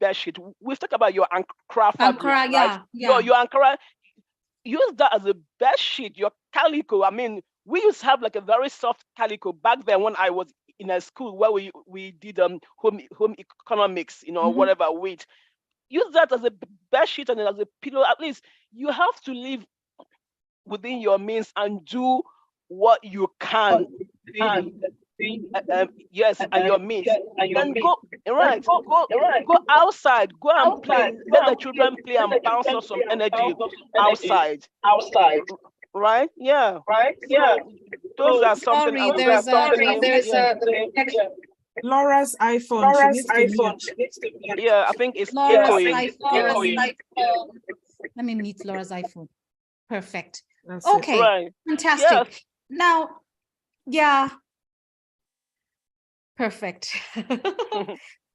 bed sheet. We've talked about your Ankara fabric, Ankara, right? yeah. Your Ankara, use that as a bed sheet. Your calico, I mean, we used to have like a very soft calico back then when I was in a school where we did home economics, whatever with. Use that as a bed sheet and as a pillow. At least you have to live within your means and do what you can. Yes, and your means. Then go right, go outside, go and play. Let the children play and bounce off some energy outside. Right? Yeah. So those are something I Sorry, would there's a Laura's iPhone. She needs to mute. Yeah, I think it's Laura's echoing. iPhone. Let me mute Laura's iPhone. Perfect. That's Okay, Right. fantastic. Yes. Now, yeah, perfect.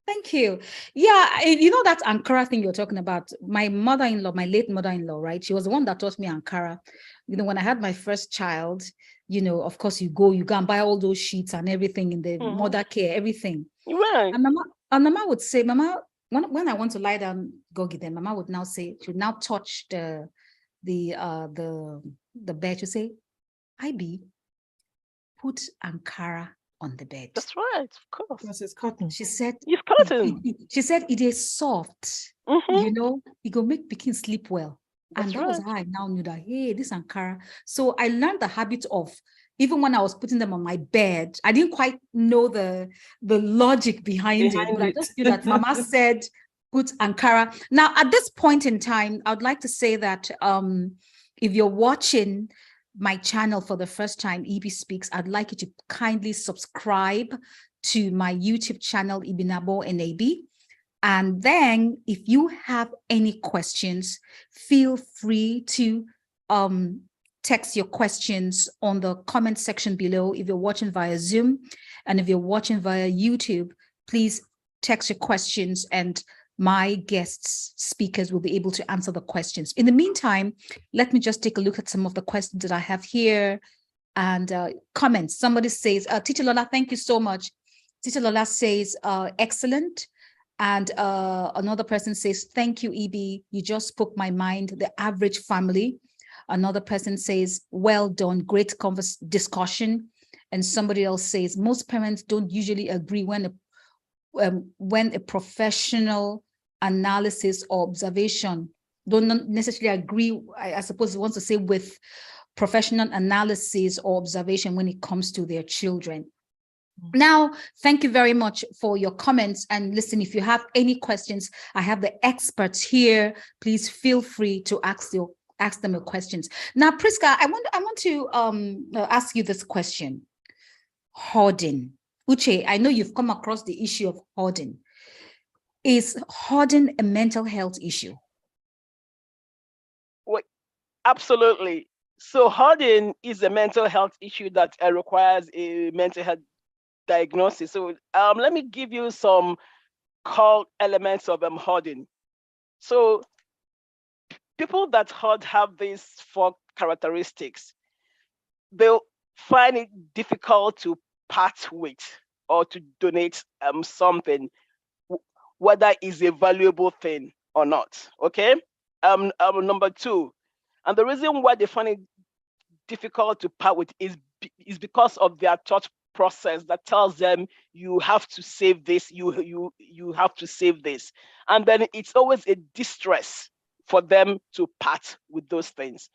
Thank you. Yeah, you know that Ankara thing you're talking about. My mother-in-law, my late mother-in-law, right? She was the one that taught me Ankara. When I had my first child, of course, you go and buy all those sheets and everything in the mother care, everything. Right. And Mama would say, Mama, when I want to lie down, go get them. Mama would now say, she would now touch the bed. She would say, Ibi, put Ankara on the bed. That's right, of course. Because it's cotton. She said, it's cotton. She said it is soft. It go make pikin sleep well. That's and that was right. how I now knew that, hey, this Ankara. So I learned the habit of, even when I was putting them on my bed, I didn't quite know the logic behind it, but I just knew that Mama said, put Ankara. Now, at this point in time, I would like to say that if you're watching my channel for the first time, EB Speaks, I'd like you to kindly subscribe to my YouTube channel, Ibinabo Enebi. And then if you have any questions, feel free to text your questions on the comment section below. If you're watching via Zoom and if you're watching via YouTube, please text your questions and my guests, speakers will be able to answer the questions. In the meantime, let me just take a look at some of the questions that I have here and comments. Somebody says, Tita Lola, thank you so much. Tita Lola says, excellent. And another person says, thank you, EB. You just spoke my mind, the average family. Another person says, well done, great discussion. And somebody else says, most parents don't usually agree when a professional analysis or observation, don't necessarily agree, I suppose it wants to say, with professional analysis or observation when it comes to their children. Now, thank you very much for your comments. And listen, if you have any questions, I have the experts here. Please feel free to ask them your questions. Now, Priska, I want to ask you this question. Hoarding. Uche, I know you've come across the issue of hoarding. Is hoarding a mental health issue? Well, absolutely. So hoarding is a mental health issue that requires a mental health diagnosis. So let me give you some core elements of hoarding. So people that hoard have these 4 characteristics. They'll find it difficult to part with or to donate something, whether it's a valuable thing or not. Okay. Number 2, and the reason why they find it difficult to part with is because of their thought process that tells them you have to save this, you have to save this, and then it's always a distress for them to part with those things,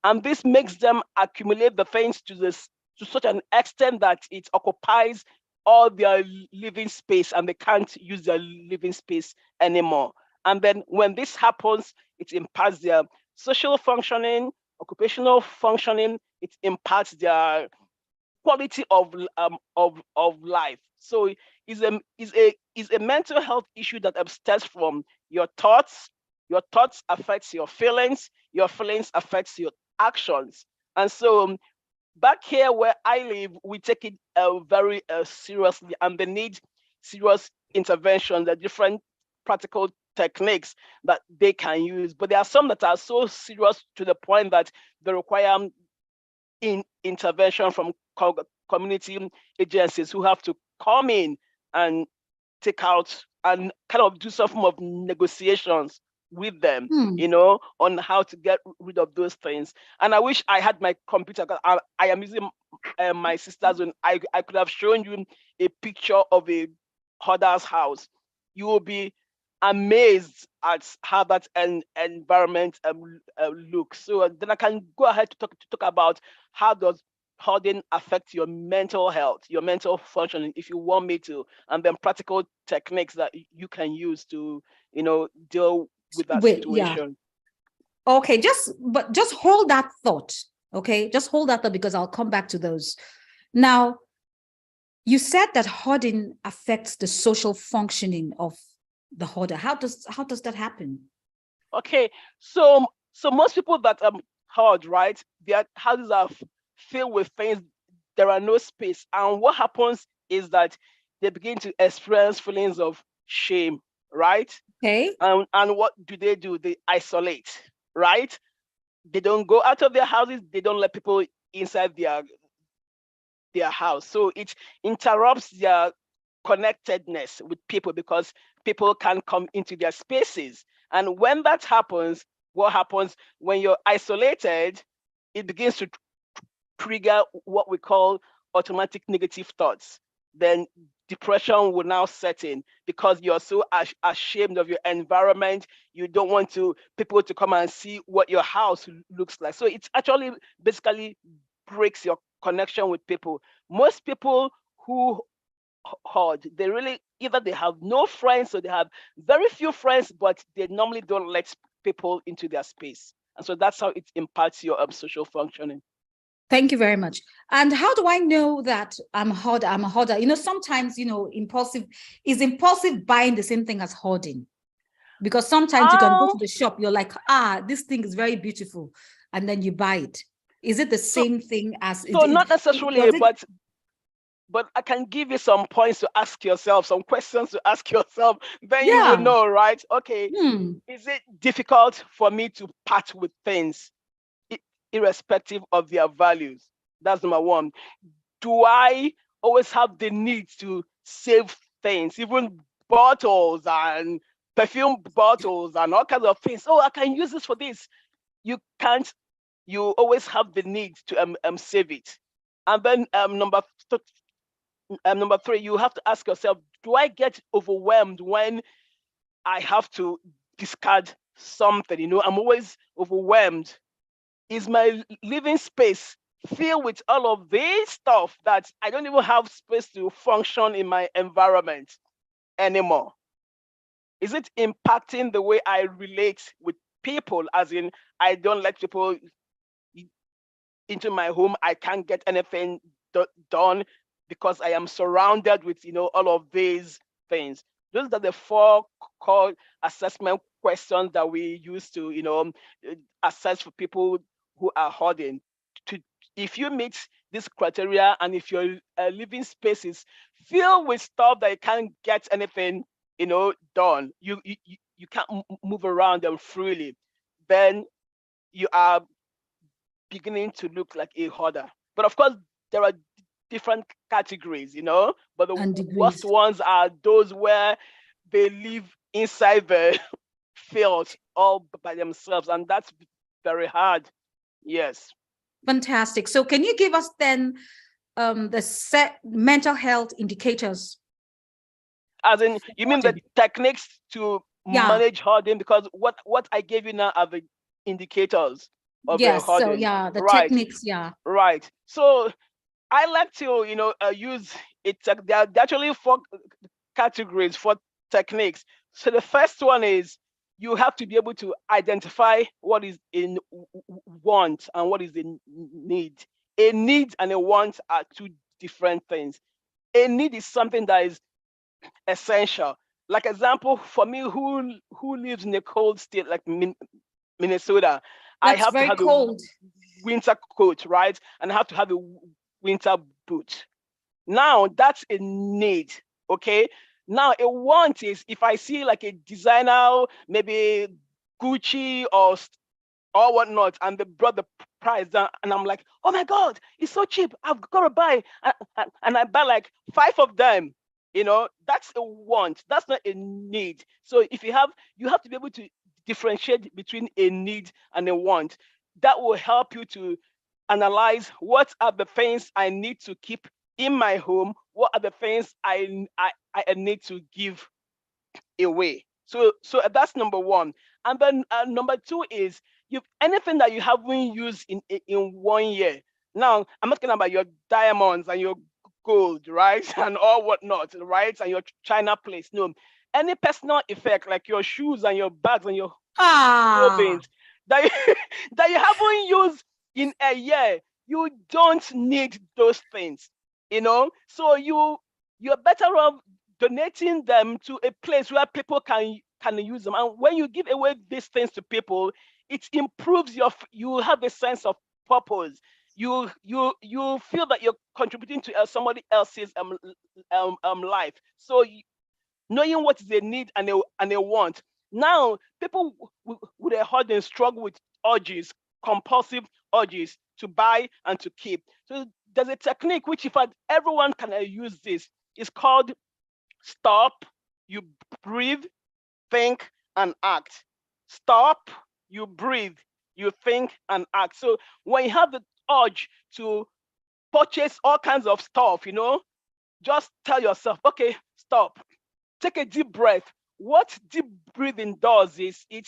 and this makes them accumulate the things to such an extent that it occupies all their living space and they can't use their living space anymore. And then when this happens, it impacts their social functioning, occupational functioning, it impacts their quality of life. So is a mental health issue that stems from your thoughts. Your thoughts affects your feelings affects your actions. And so back here where I live, we take it very seriously, and they need serious intervention. There are different practical techniques that they can use, but there are some that are so serious to the point that they require intervention from community agencies who have to come in and take out and kind of do some form of negotiations with them, Hmm. on how to get rid of those things. And I wish I had my computer, because I am using my sister's, and I could have shown you a picture of a hoarder's house. You will be amazed at how that environment looks. So then I can go ahead to talk about how does hoarding affect your mental health, your mental functioning, if you want me to, and then practical techniques that you can use to, deal with that situation. Okay, just hold that thought. Okay, just hold that thought, because I'll come back to those. Now, you said that hoarding affects the social functioning of the hoarder. How does that happen? Okay, so most people that hoard, right, their houses are filled with things. There are no space, and what happens is that they begin to experience feelings of shame, right? Okay. And what do? They isolate, right? They don't go out of their houses. They don't let people inside their house. So it interrupts their connectedness with people, because people can come into their spaces. And when that happens, what happens when you're isolated, it begins to trigger what we call automatic negative thoughts. Then depression will now set in, because you're so ashamed of your environment. You don't want people to come and see what your house looks like. So it's actually basically breaks your connection with people. Most people who hoard, they really, either they have no friends or they have very few friends, but they normally don't let people into their space. And so that's how it impacts your social functioning. Thank you very much. And how do I know that I'm a hoarder? Sometimes, impulsive buying the same thing as hoarding? Because sometimes you can go to the shop, you're like, this thing is very beautiful, and then you buy it. Is it the same thing as? So not necessarily, but I can give you some points to ask yourself, some questions to ask yourself, then you will know, right? Okay, Is it difficult for me to part with things, irrespective of their values? That's number one. Do I always have the need to save things, even bottles and perfume bottles and all kinds of things? Oh, I can use this for this. You can't. You always have the need to save it. And then number three, you have to ask yourself, do I get overwhelmed when I have to discard something? I'm always overwhelmed. Is my living space filled with all of this stuff that I don't even have space to function in my environment anymore? Is it impacting the way I relate with people, as in I don't let people into my home, I can't get anything done because I am surrounded with all of these things? Those are the 4 core assessment questions that we use to assess for people who are hoarding. If you meet this criteria, and if your living space is filled with stuff that you can't get anything done, you can't move around them freely, then you are beginning to look like a hoarder. But of course, there are different categories, but the worst ones are those where they live inside the field all by themselves, and that's very hard. Yes. Fantastic. So can you give us then the set mental health indicators? As in, you mean the techniques to manage hoarding? Because what I gave you now are the indicators of the hoarding. So the techniques, Right. So I like to use it. There are actually 4 categories, 4 techniques. So the first one is, you have to be able to identify what is in want and what is in need. A need and a want are 2 different things. A need is something that is essential. Like example, for me, who lives in a cold state like Minnesota, I have to have a winter coat, right? And I have to have a winter boot. Now that's a need, okay? Now a want is, if I see like a designer, maybe Gucci or whatnot, and they brought the price down, and I'm like, oh my God, it's so cheap, I've got to buy. And I buy like 5 of them. You know, that's a want. That's not a need. So if you have to be able to differentiate between a need and a want. That will help you to analyze what are the things I need to keep in my home, what are the things I need to give away. So that's number one. And then number two is, anything that you haven't used in 1 year. Now, I'm not talking about your diamonds and your gold, right? And all whatnot, right? And your China place. No, any personal effect like your shoes and your bags and your clothing that that you haven't used in a year, you don't need those things, you know. So you're better off donating them to a place where people can use them. And when you give away these things to people, it improves you have a sense of purpose. You feel that you're contributing to somebody else's life. So knowing what is a need and a want. Now, people with a hard and struggle with urges, compulsive urges to buy and to keep. So there's a technique which, in fact, everyone can use this. It's called stop, you breathe, think, and act. Stop, you breathe, you think, and act. So when you have the urge to purchase all kinds of stuff, you know, just tell yourself, okay, stop. Take a deep breath. What deep breathing does is it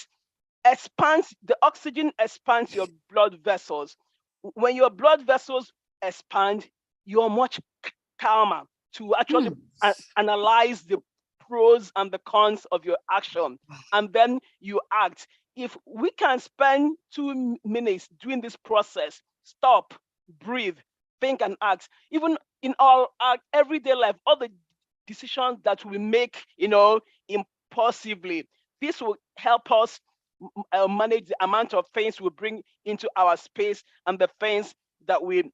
expands, the oxygen expands your blood vessels. When your blood vessels expand, you're much calmer to actually analyze the pros and the cons of your action, and then you act. If we can spend 2 minutes doing this process, stop, breathe, think, and act, even in our everyday life, all the decisions that we make, you know, impulsively, this will help us manage the amount of things we bring into our space and the things that we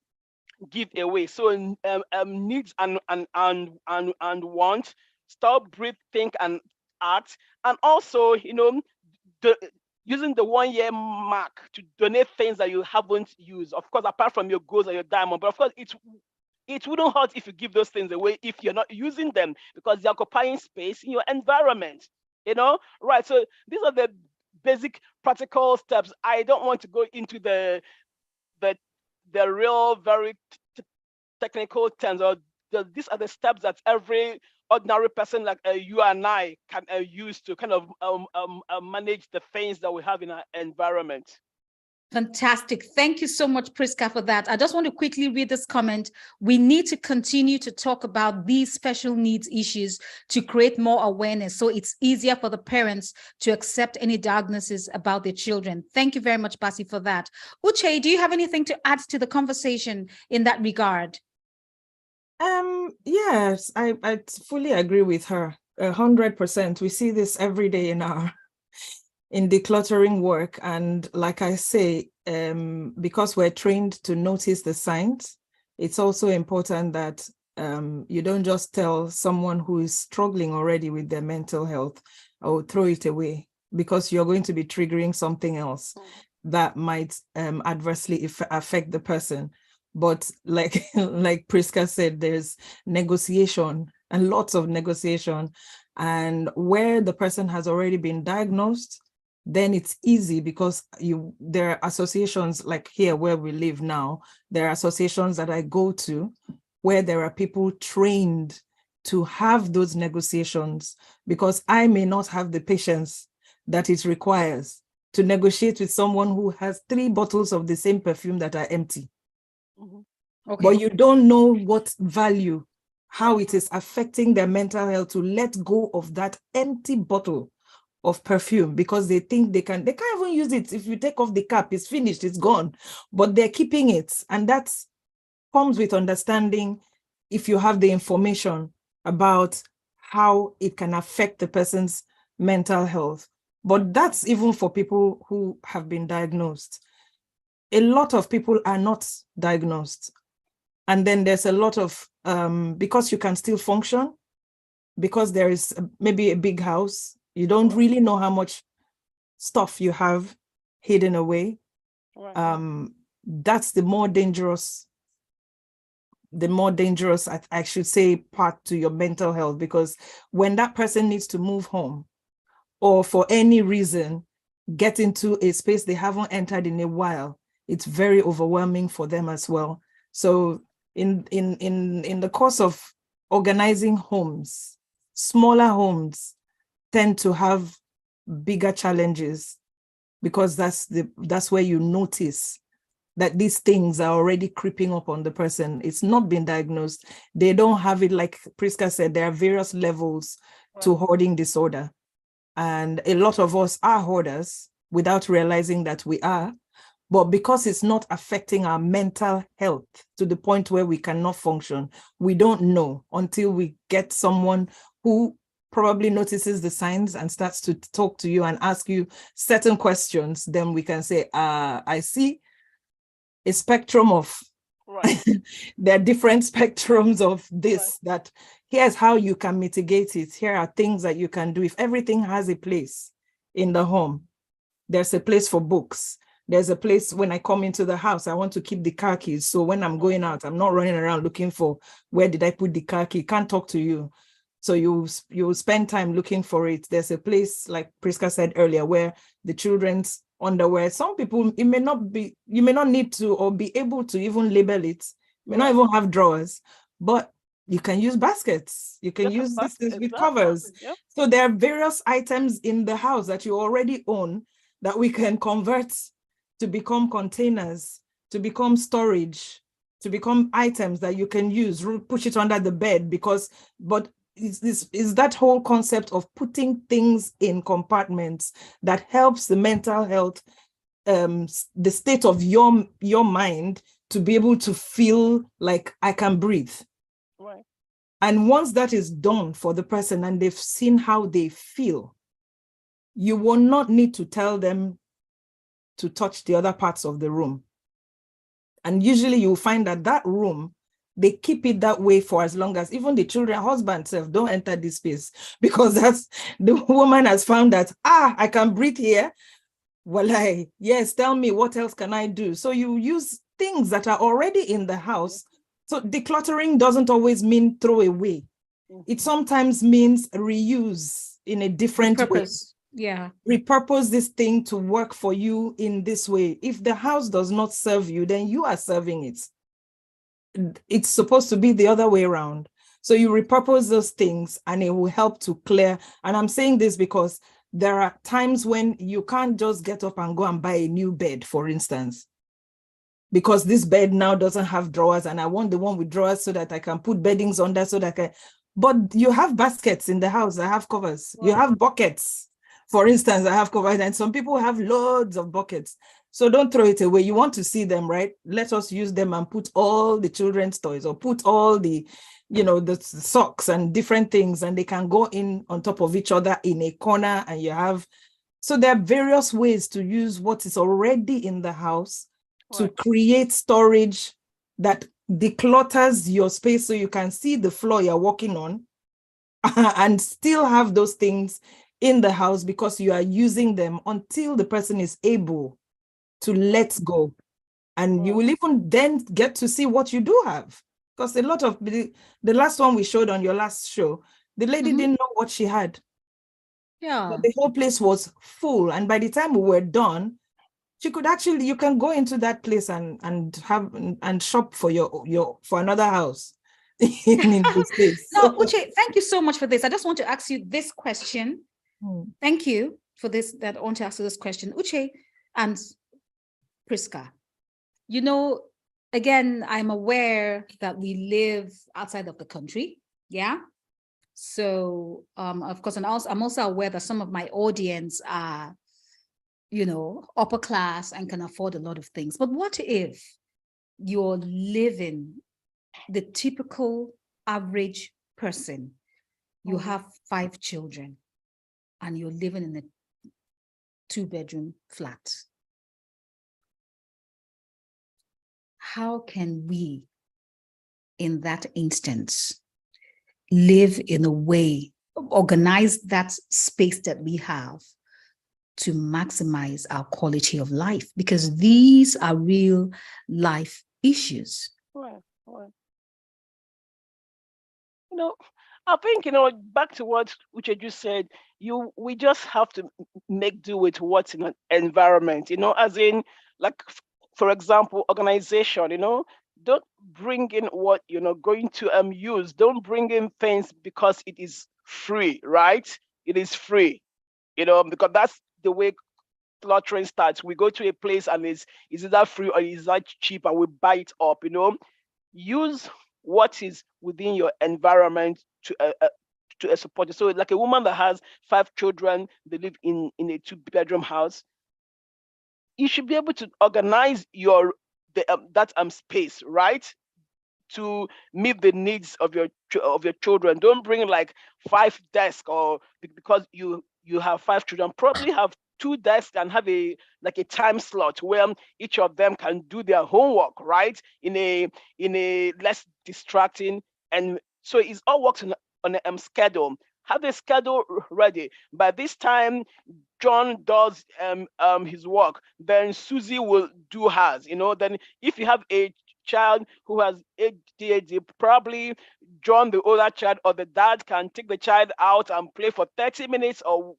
give away. So needs and want, stop, breathe, think, and act. And also, you know, using the 1 year mark to donate things that you haven't used. Of course, apart from your goals and your diamond, but of course, it wouldn't hurt if you give those things away if you're not using them, because they're occupying space in your environment, you know, right? So these are the basic practical steps. I don't want to go into the real very technical terms, or these are the steps that every ordinary person like you and I can use to kind of manage the things that we have in our environment. Fantastic. Thank you so much, Priska, for that. I just want to quickly read this comment. We need to continue to talk about these special needs issues to create more awareness, so it's easier for the parents to accept any diagnosis about their children. Thank you very much, Basi, for that. Uche, do you have anything to add to the conversation in that regard? Yes, I fully agree with her, 100%. We see this every day in decluttering work. And like I say, because we're trained to notice the signs, it's also important that you don't just tell someone who is struggling already with their mental health, or throw it away, because you're going to be triggering something else that might adversely affect the person. But like Priska said, there's negotiation and lots of negotiation. And where the person has already been diagnosed, then it's easy, because there are associations, like here where we live now, there are associations that I go to where there are people trained to have those negotiations, because I may not have the patience that it requires to negotiate with someone who has 3 bottles of the same perfume that are empty. Okay. But you don't know what value, how it is affecting their mental health to let go of that empty bottle of perfume, because they think they can't even use it. If you take off the cap, it's finished, it's gone, but they're keeping it. And that comes with understanding, if you have the information about how it can affect the person's mental health. But that's even for people who have been diagnosed. A lot of people are not diagnosed. And then there's a lot of, because you can still function, because there is maybe a big house, you don't really know how much stuff you have hidden away. Right. That's the more dangerous the more dangerous, I should say, part to your mental health, because when that person needs to move home or for any reason get into a space they haven't entered in a while, it's very overwhelming for them as well. So in the course of organizing homes, smaller homes tend to have bigger challenges, because that's where you notice that these things are already creeping up on the person. It's not been diagnosed. They don't have it, like Priska said, there are various levels to hoarding disorder. And a lot of us are hoarders without realizing that we are. But because it's not affecting our mental health to the point where we cannot function, we don't know until we get someone who probably notices the signs and starts to talk to you and ask you certain questions. Then we can say, I see a spectrum of, there are different spectrums of this, that here's how you can mitigate it. Here are things that you can do. If everything has a place in the home, there's a place for books. There's a place when I come into the house, I want to keep the car keys. So when I'm going out, I'm not running around looking for, where did I put the car key? Can't talk to you. So you spend time looking for it. There's a place, like Priska said earlier, where the children's underwear, some people, you may not need to or be able to even label it. You may not even have drawers, but you can use baskets. You can use this with covers. Yep. So there are various items in the house that you already own that we can convert to become containers, to become storage, to become items that you can use, push it under the bed, but is that whole concept of putting things in compartments that helps the mental health, the state of your mind to be able to feel like I can breathe. Right. And once that is done for the person and they've seen how they feel, you will not need to tell them to touch the other parts of the room. And usually you'll find that room, they keep it that way for as long as, even the children, husband self, don't enter this space, because that's, the woman has found that, I can breathe here. Well, yes, tell me, what else can I do? So you use things that are already in the house. So decluttering doesn't always mean throw away. It sometimes means reuse in a different way. Yeah. Repurpose this thing to work for you in this way. If the house does not serve you, then you are serving it. It's supposed to be the other way around. So you repurpose those things and it will help to clear. And I'm saying this because there are times when you can't just get up and go and buy a new bed, for instance, because this bed now doesn't have drawers and I want the one with drawers so that I can put beddings under, so that I can, but you have baskets in the house that have covers. You have buckets. For instance, I have covers, and some people have loads of buckets. So don't throw it away. You want to see them, right? Let us use them and put all the children's toys, or put all the, the socks and different things, and they can go in on top of each other in a corner, and you have, so there are various ways to use what is already in the house to create storage that declutters your space so you can see the floor you're walking on and still have those things in the house, because you are using them until the person is able to let go. And you will even then get to see what you do have. Because a lot of the last one we showed on your last show, the lady didn't know what she had. Yeah. But the whole place was full. And by the time we were done, she could actually, you can go into that place and have and shop for for another house in this place. No, Uche, thank you so much for this. I just want to ask you this question. Thank you for this, that I want to ask you this question. Uche and Priska, again, I'm aware that we live outside of the country. Yeah. So, of course, and also, I'm also aware that some of my audience are, upper class and can afford a lot of things. But what if you're living the typical average person? You have 5 children and you're living in a 2-bedroom flat. How can we, in that instance, live in a way, organize that space that we have to maximize our quality of life? Because these are real life issues. Right. You know, I think, back to what Ucheju said, we just have to make do with what's in an environment, as in, like, for example, organization, don't bring in what you're not going to use. Don't bring in things because it is free, right? It is free, because that's the way cluttering starts. We go to a place and is either free or is that cheap, and we buy it up, use what is within your environment to support you. So like a woman that has 5 children, they live in a 2-bedroom house, you should be able to organize that space, right, to meet the needs of your children. Don't bring like 5 desks, or because you have 5 children, probably have 2 desks and have a time slot where each of them can do their homework, right, in a less distracting. And so it's all works on a schedule. Have a schedule ready. By this time John does his work, then Susie will do hers. Then if you have a child who has ADHD, probably John, the older child, or the dad can take the child out and play for 30 minutes or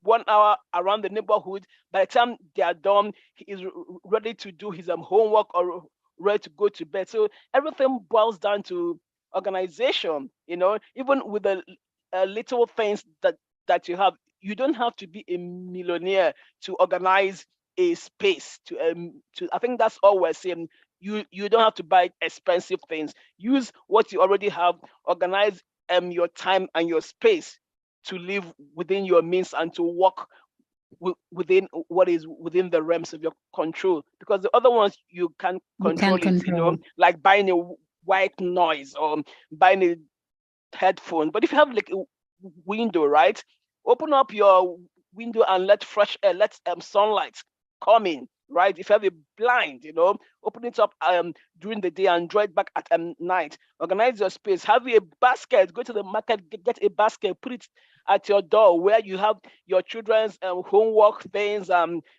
1 hour around the neighborhood. By the time they are done, he is ready to do his homework or ready to go to bed. So everything boils down to organization. Even with the little things that you have, you don't have to be a millionaire to organize a space. I think that's all we're saying. You don't have to buy expensive things. Use what you already have. Organize your time and your space to live within your means and to work within what is within the realms of your control. Because the other ones you can't control it. Like buying a white noise or buying a headphone. But if you have like a window, right, open up your window and let fresh air, let sunlight come in, right? If you have a blind, open it up during the day and draw it back at night. Organize your space. Have a basket. Go to the market, get a basket, put it at your door where you have your children's homework things,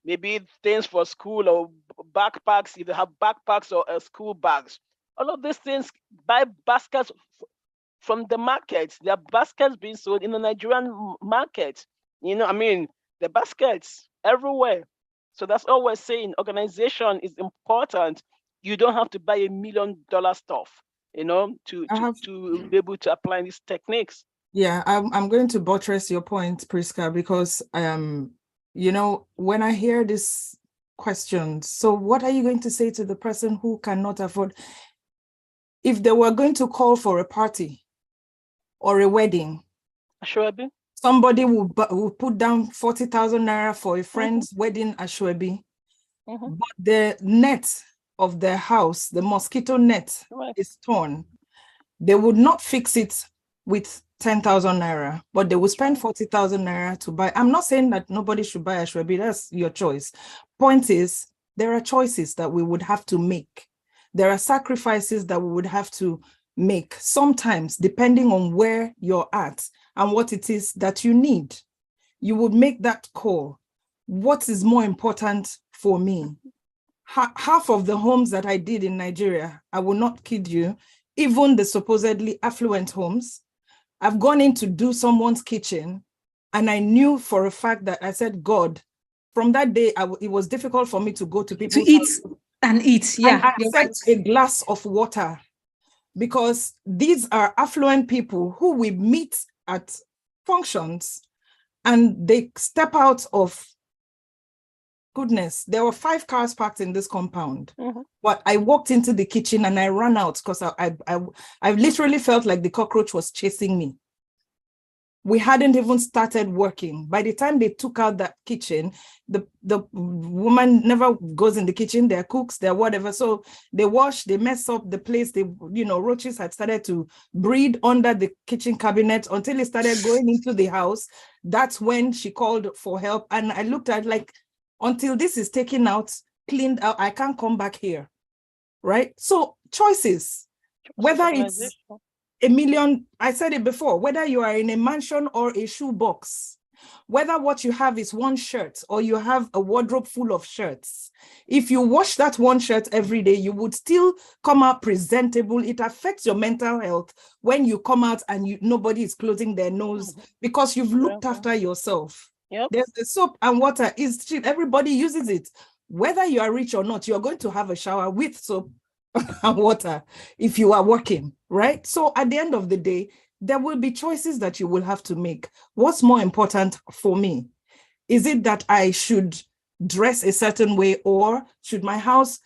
maybe things for school or backpacks. If you have backpacks or school bags, all of these things, buy baskets from the market. There are baskets being sold in the Nigerian market. The baskets everywhere. So that's all we're saying. Organization is important. You don't have to buy $1 million stuff, to be able to apply these techniques. Yeah, I'm going to buttress your point, Priska, because when I hear this question, so what are you going to say to the person who cannot afford? If they were going to call for a party or a wedding, Ashwebi, somebody will put down 40,000 naira for a friend's wedding, Ashwebi. But the net of their house, the mosquito net, is torn. They would not fix it with 10,000 naira, but they will spend 40,000 naira to buy. I'm not saying that nobody should buy Ashwebi. That's your choice. Point is, there are choices that we would have to make. There are sacrifices that we would have to make, sometimes depending on where you're at and what it is that you need. You would make that call. What is more important for me? Half of the homes that I did in Nigeria, I will not kid you, even the supposedly affluent homes, I've gone in to do someone's kitchen, and I knew for a fact that I said, God, from that day, it was difficult for me to go to people to eat and eat. Yeah, and accept a glass of water, because these are affluent people who we meet at functions, and they step out of, goodness, there were 5 cars parked in this compound. But I walked into the kitchen and I ran out because I literally felt like the cockroach was chasing me. We hadn't even started working. By the time they took out that kitchen, the woman never goes in the kitchen. They're cooks, they're whatever. So they wash, they mess up the place. Roaches had started to breed under the kitchen cabinet until it started going into the house. That's when she called for help. And I looked at like, until this is taken out, cleaned out, I can't come back here, right? So choices, whether it's $1 million, I said it before, whether you are in a mansion or a shoebox, Whether what you have is one shirt or you have a wardrobe full of shirts, if you wash that one shirt every day, you would still come out presentable. It affects your mental health when you come out and nobody is closing their nose because you've looked after yourself. Yep. There's the soap and water is cheap. Everybody uses it. Whether you are rich or not, you're going to have a shower with soap and water if you are working, right? So at the end of the day, there will be choices that you will have to make. What's more important for me? Is it that I should dress a certain way, or should my house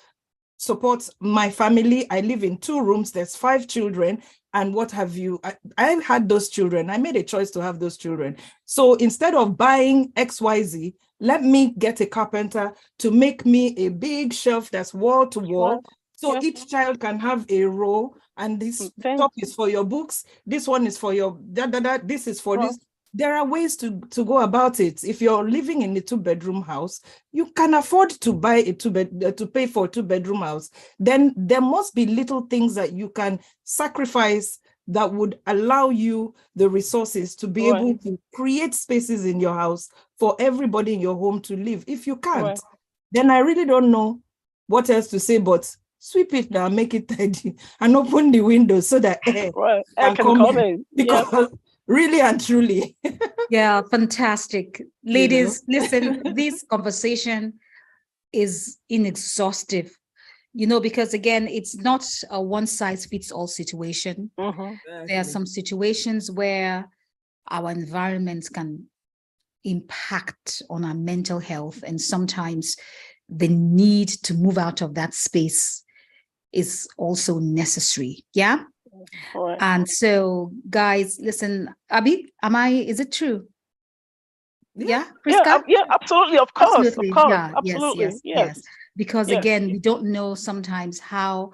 support my family? I live in 2 rooms, there's 5 children, and what have you. I had those children. I made a choice to have those children. So instead of buying XYZ, let me get a carpenter to make me a big shelf that's wall to wall. So each child can have a row, and this top is for your books. This one is for your this is for this. There are ways to go about it. If you're living in a 2-bedroom house, you can afford to buy a to pay for a 2-bedroom house. Then there must be little things that you can sacrifice that would allow you the resources to be able to create spaces in your house for everybody in your home to live. If you can't, then I really don't know what else to say, but sweep it down, make it tidy, and open the window so that air can come in. Because really and truly. Yeah, fantastic. Ladies, listen, this conversation is inexhaustive, because again, it's not a one-size-fits-all situation. There are some situations where our environment can impact on our mental health, and sometimes the need to move out of that space is also necessary. Yeah. And so, guys, listen, Abi, is it true? Yeah, Priska? Yeah, absolutely, of course, absolutely. Of course. Yeah, absolutely, yes. Because again, we don't know sometimes how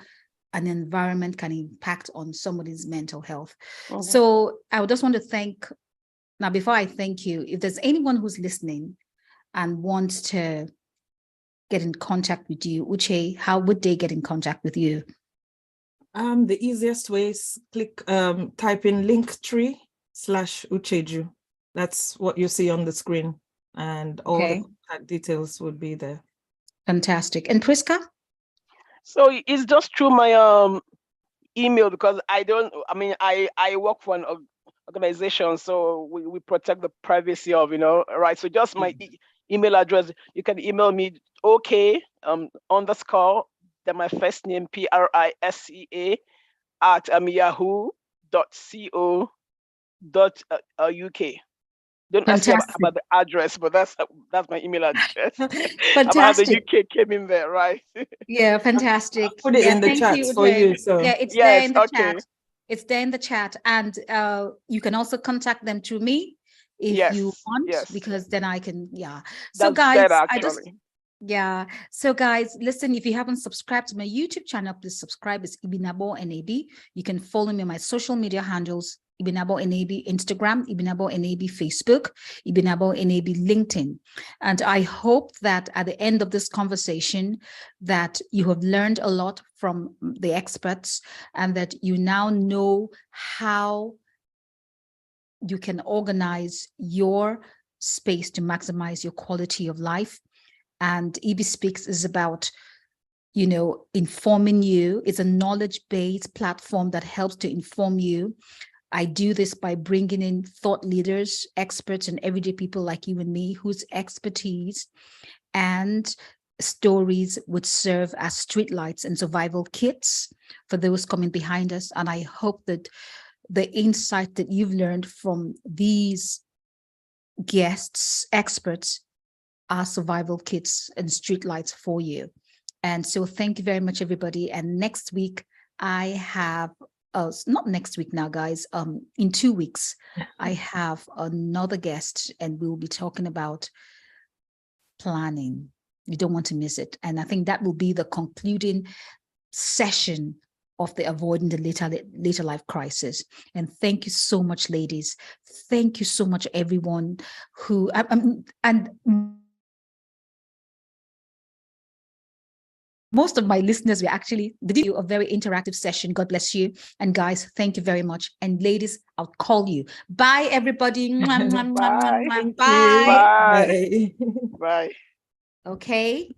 an environment can impact on somebody's mental health. So I would just want to thank, now before I thank you, if there's anyone who's listening and wants to get in contact with you, Uche, how would they get in contact with you? The easiest way is type in Linktree/Ucheju. That's what you see on the screen, and all the contact details would be there. Fantastic. And Priska? So it's just through my email, because I work for an organization, so we protect the privacy of, right? So just my email address, you can email me, _, then my first name, PRISCA @yahoo.co.uk. Don't ask me about the address, but that's my email address. Fantastic. The UK came in there, right? Yeah, fantastic. I'll put it in the chat for you. So yeah, it's there in the chat. It's there in the chat, and you can also contact them through me if you want, because then I can. Yeah. So that's guys, better, So guys, listen, if you haven't subscribed to my YouTube channel, please subscribe. It's Ibinabo Enebi. You can follow me on my social media handles: Ibinabo Enebi Instagram, Ibinabo Enebi Facebook, Ibinabo Enebi LinkedIn. And I hope that at the end of this conversation that you have learned a lot from the experts, and that you now know how you can organize your space to maximize your quality of life. And EB Speaks is about, informing you. It's a knowledge-based platform that helps to inform you. I do this by bringing in thought leaders, experts, and everyday people like you and me, whose expertise and stories would serve as streetlights and survival kits for those coming behind us. And I hope that the insight that you've learned from these guests, experts, are survival kits and streetlights for you. And so thank you very much, everybody. And next week, I have, not next week now, guys, in 2 weeks, I have another guest, and we'll be talking about planning. You don't want to miss it. And I think that will be the concluding session of the Avoiding the Later Life Crisis. And thank you so much, ladies. Thank you so much, everyone who, and most of my listeners were actually did a very interactive session. God bless you. And guys, thank you very much. And ladies, I'll call you. Bye, everybody. Bye. Thank Bye. you. Bye. Bye. Bye. Okay.